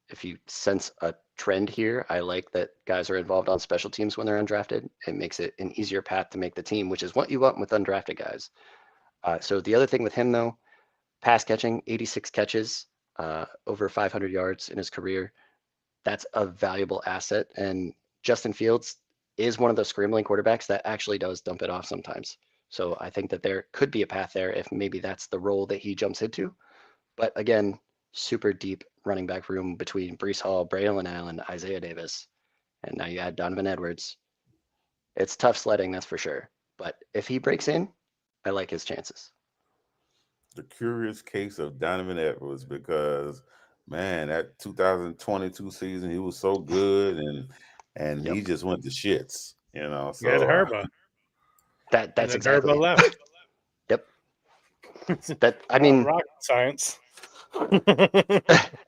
If you sense a trend here, I like that guys are involved on special teams when they're undrafted. It makes it an easier path to make the team, which is what you want with undrafted guys. So the other thing with him, though, pass catching, 86 catches, over 500 yards in his career. That's a valuable asset. And Justin Fields is one of those scrambling quarterbacks that actually does dump it off sometimes. So I think that there could be a path there if maybe that's the role that he jumps into. But again, super deep running back room between Breece Hall, Braylon Allen, Isaiah Davis, and now you add Donovan Edwards. It's tough sledding, that's for sure. But if he breaks in, I like his chances. The curious case of Donovan Edwards, because man, that 2022 season, he was so good, and he just went to shits, So he had Harbaugh. That's exactly Harbaugh left. Yep. I mean, rocket science.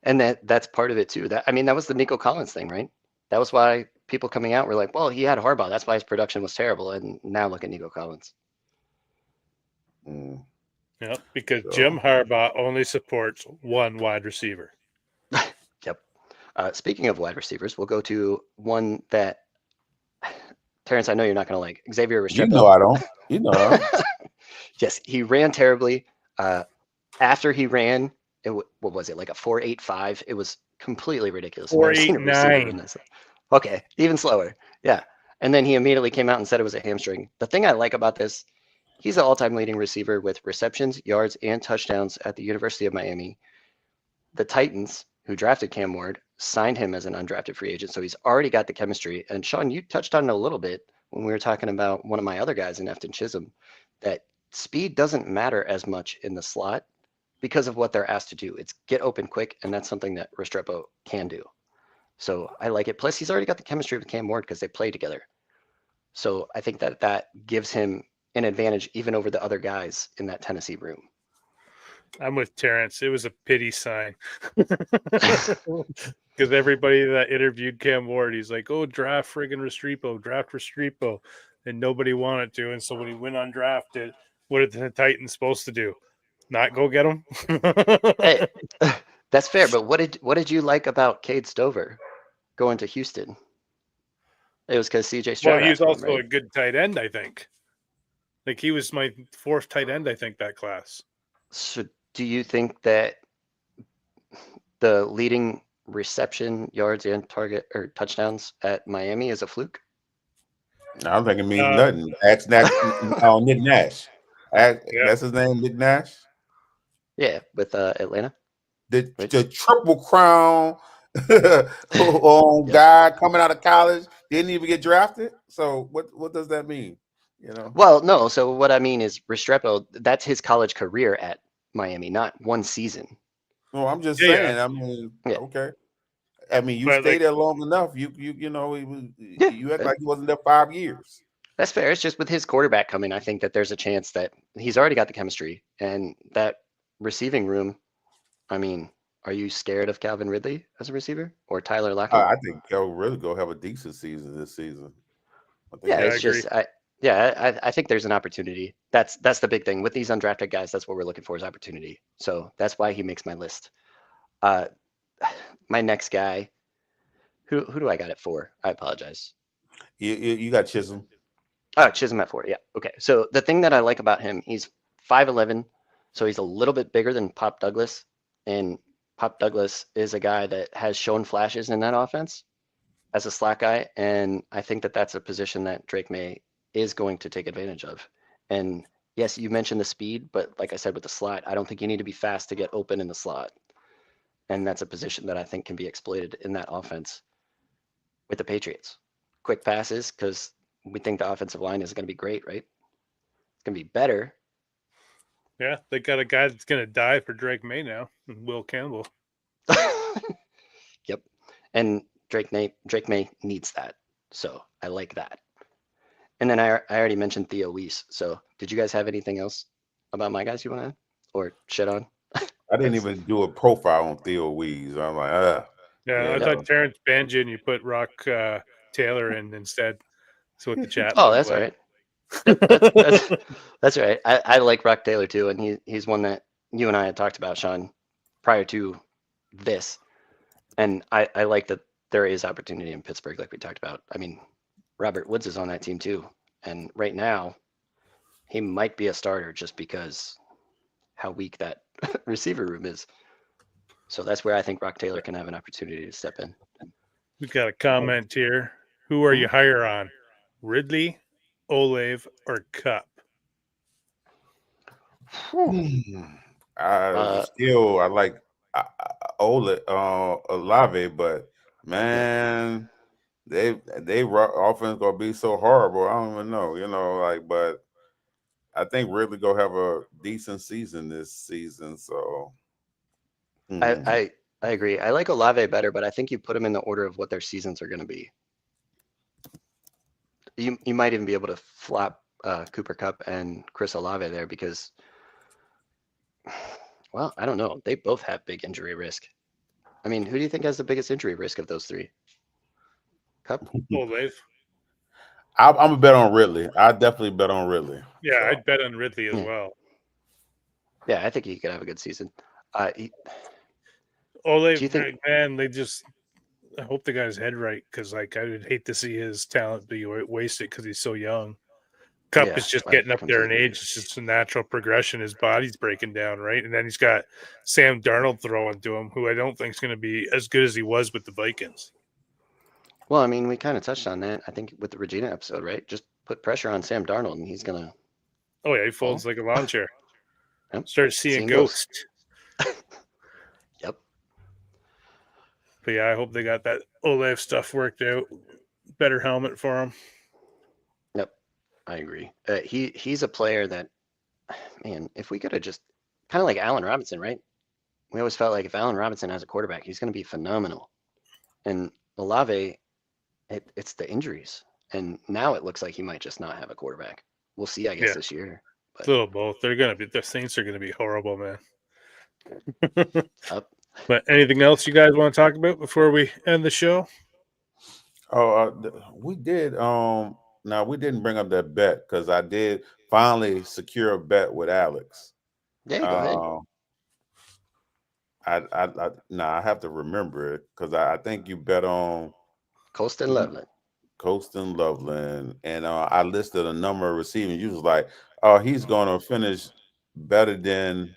And that's part of it too. That was the Nico Collins thing, right? That was why people coming out were like, well, he had Harbaugh. That's why his production was terrible. And now look at Nico Collins. Yep, because Jim Harbaugh only supports one wide receiver. Yep. Speaking of wide receivers, we'll go to one that, Terrence, I know you're not going to like. Xavier Restrepo. You know I don't. You know I don't. Yes, he ran terribly. After he ran, what was it, like a 4.85? It was completely ridiculous. 4.89. Okay, even slower. Yeah. And then he immediately came out and said it was a hamstring. The thing I like about this, he's the all-time leading receiver with receptions, yards, and touchdowns at the University of Miami. The Titans, who drafted Cam Ward, signed him as an undrafted free agent, so he's already got the chemistry. And Sean, you touched on it a little bit when we were talking about one of my other guys in Efton Chisholm, that speed doesn't matter as much in the slot because of what they're asked to do. It's get open quick, and that's something that Restrepo can do. So I like it. Plus, he's already got the chemistry with Cam Ward because they play together. So I think that gives him an advantage even over the other guys in that Tennessee room. I'm with Terrence. It was a pity sign. Because everybody that interviewed Cam Ward, he's like, oh, draft friggin' Restrepo. And nobody wanted to. And so when he went undrafted, what are the Titans supposed to do? Not go get him? Hey, that's fair. But what did you like about Cade Stover going to Houston? It was because CJ Stroud. Well, he was also a good tight end, I think. Like, he was my fourth tight end, I think, that class. So do you think that the leading reception yards and target or touchdowns at Miami is a fluke? I don't think it means nothing. Ask Nick Nash. That's his name, Nick Nash. Yeah, with Atlanta. The Triple Crown guy coming out of college didn't even get drafted. So what does that mean? Well, no. So what I mean is Restrepo, that's his college career at Miami, not one season. No, I'm just saying. I mean, okay. I mean, you stay there long enough. You act like he wasn't there 5 years. That's fair. It's just with his quarterback coming, I think that there's a chance that he's already got the chemistry and that receiving room. I mean, are you scared of Calvin Ridley as a receiver or Tyler Lockett? I think Calvin Ridley go have a decent season this season. I think there's an opportunity. That's the big thing with these undrafted guys. That's what we're looking for is opportunity. So that's why he makes my list. My next guy, who do I got it for? I apologize. You got Chisholm. Oh, Chisholm at 4. Yeah. Okay. So the thing that I like about him, he's 5'11", so he's a little bit bigger than Pop Douglas, and Pop Douglas is a guy that has shown flashes in that offense as a slot guy, and I think that that's a position that Drake May is going to take advantage of. And yes, you mentioned the speed, but like I said with the slot, I don't think you need to be fast to get open in the slot, and that's a position that I think can be exploited in that offense with the Patriots. Quick passes, because we think the offensive line is going to be great, right? It's going to be better. Yeah, they got a guy that's going to die for Drake May now, Will Campbell. Yep. And Drake May needs that. So I like that. And then I already mentioned Theo Weiss. So did you guys have anything else about my guys you want to add or shit on? I didn't even do a profile on Theo Weiss. I'm like, I thought Terrence Benjamin, you put Rock Taylor in instead. So what the chat. Oh, that's all right. That's right. I like Rock Taylor too, and he's one that you and I had talked about, Sean, prior to this. And I like that there is opportunity in Pittsburgh, like we talked about. I mean, Robert Woods is on that team too, and right now he might be a starter just because how weak that receiver room is. So that's where I think Rock Taylor can have an opportunity to step in. We got a comment here. Who are you higher on? Ridley, Olave, or Cup? I like Olave, but man, they offense gonna be so horrible. I don't even know, but I think Ridley gonna have a decent season this season. So I agree. I like Olave better, but I think you put them in the order of what their seasons are going to be. You might even be able to flop Cooper Kupp and Chris Olave there because, well, I don't know. They both have big injury risk. I mean, who do you think has the biggest injury risk of those three? Kupp? Olave. I'm gonna bet on Ridley. I definitely bet on Ridley. Yeah, so. I'd bet on Ridley as well. Yeah, I think he could have a good season. Olave, man, I hope they got his head right because, I would hate to see his talent be wasted because he's so young. Kupp is just getting up there in age. It's just a natural progression. His body's breaking down, right? And then he's got Sam Darnold throwing to him, who I don't think is going to be as good as he was with the Vikings. Well, I mean, we kind of touched on that, I think, with the Regina episode, right? Just put pressure on Sam Darnold, and he's going to... Oh, yeah, he folds like a lawn chair. Yep. Start seeing ghosts. Yep. But, yeah, I hope they got that Olave stuff worked out. Better helmet for him. Yep, I agree. He's a player that, man, if we could have just... Kind of like Allen Robinson, right? We always felt like if Allen Robinson has a quarterback, he's going to be phenomenal. And Olave... It's the injuries, and now it looks like he might just not have a quarterback. We'll see, I guess, this year. But... little both. The Saints are gonna be horrible, man. But anything else you guys want to talk about before we end the show? We did. Now we didn't bring up that bet because I did finally secure a bet with Alex. Yeah, go ahead. I have to remember it because I think you bet on Colston Loveland, and I listed a number of receiving. You was like, "Oh, he's going to finish better than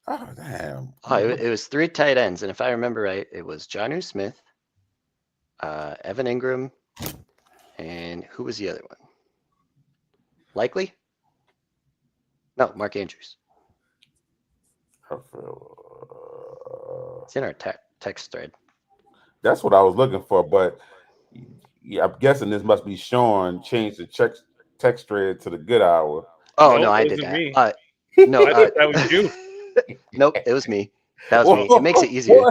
Oh, damn. Oh, it was 3 tight ends, and if I remember right, it was Jonnu Smith, Evan Ingram, and who was the other one? Likely? No, Mark Andrews. It's in our text thread. That's what I was looking for, but yeah, I'm guessing this must be Sean changed the text thread to the good hour. Oh no, I did that. Me. No, I thought that was you. Nope, it was me. That was me. It makes it easier.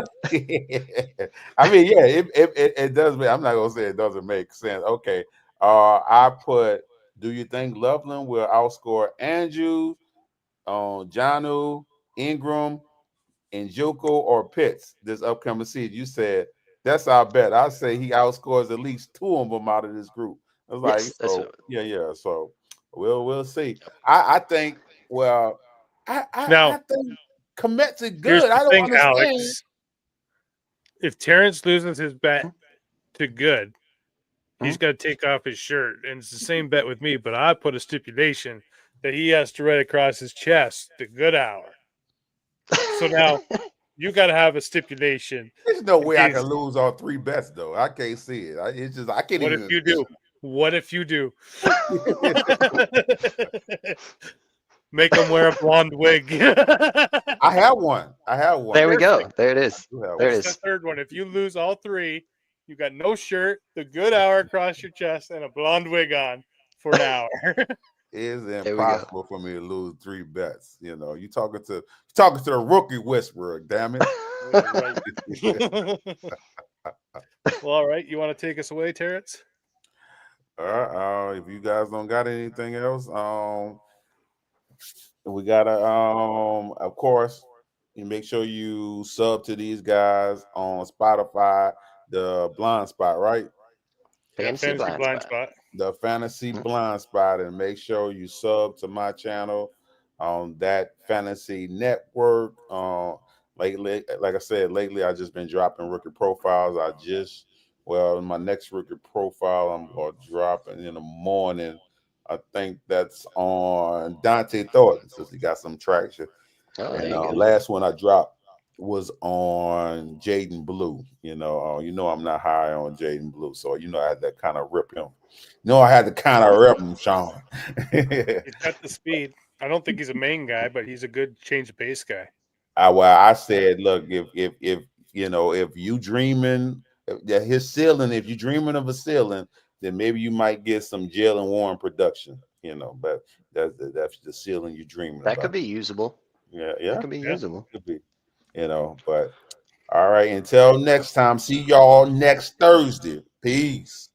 I mean, yeah, it does. I'm not gonna say it doesn't make sense. Okay, I put. Do you think Loveland will outscore Andrews, Jonnu, Ingram, and Joko or Pitts this upcoming season? You said that's our bet. I say he outscores at least 2 of them out of this group. I was like, so yeah. So we'll see. I think. Well, I think Komet's is good. I don't understand. Alex, if Terrence loses his bet to Good, he's got to take off his shirt, and it's the same bet with me. But I put a stipulation that he has to write across his chest the Good hour. So now you got to have a stipulation. There's no way I can lose all 3 bets, though. I can't see it. It's just I can't. What if you do? What if you do? Make him wear a blonde wig. I have one. There we go. There it is. There it is. The third one. If you lose all 3, you got no shirt, the Good hour across your chest, and a blonde wig on for an hour. It's impossible for me to lose 3 bets. You know, you talking to the rookie whisperer. Damn it. Well, all right. You want to take us away, Terrence? If you guys don't got anything else, we gotta of course, you make sure you sub to these guys on Spotify, the blind spot, right? Fantasy blind spot. The fantasy blind spot, and make sure you sub to my channel on that fantasy network. Lately, like I said, I just been dropping rookie profiles. My next rookie profile I'm gonna drop in the morning. I think that's on Dante Thornton, since he got some traction. And last one I dropped was on Jaden Blue. You know I'm not high on Jaden Blue, so I had to kind of rip him. I had to kind of rip him, Sean. He's got the speed. I don't think he's a main guy, but he's a good change of pace guy. I said, look, if you dreaming his ceiling, if you're dreaming of a ceiling, then maybe you might get some Jalen Warren production, but that's the ceiling you're dreaming that about. could be usable. Yeah. That could be usable. Could be, but all right, until next time, see y'all next Thursday. Peace.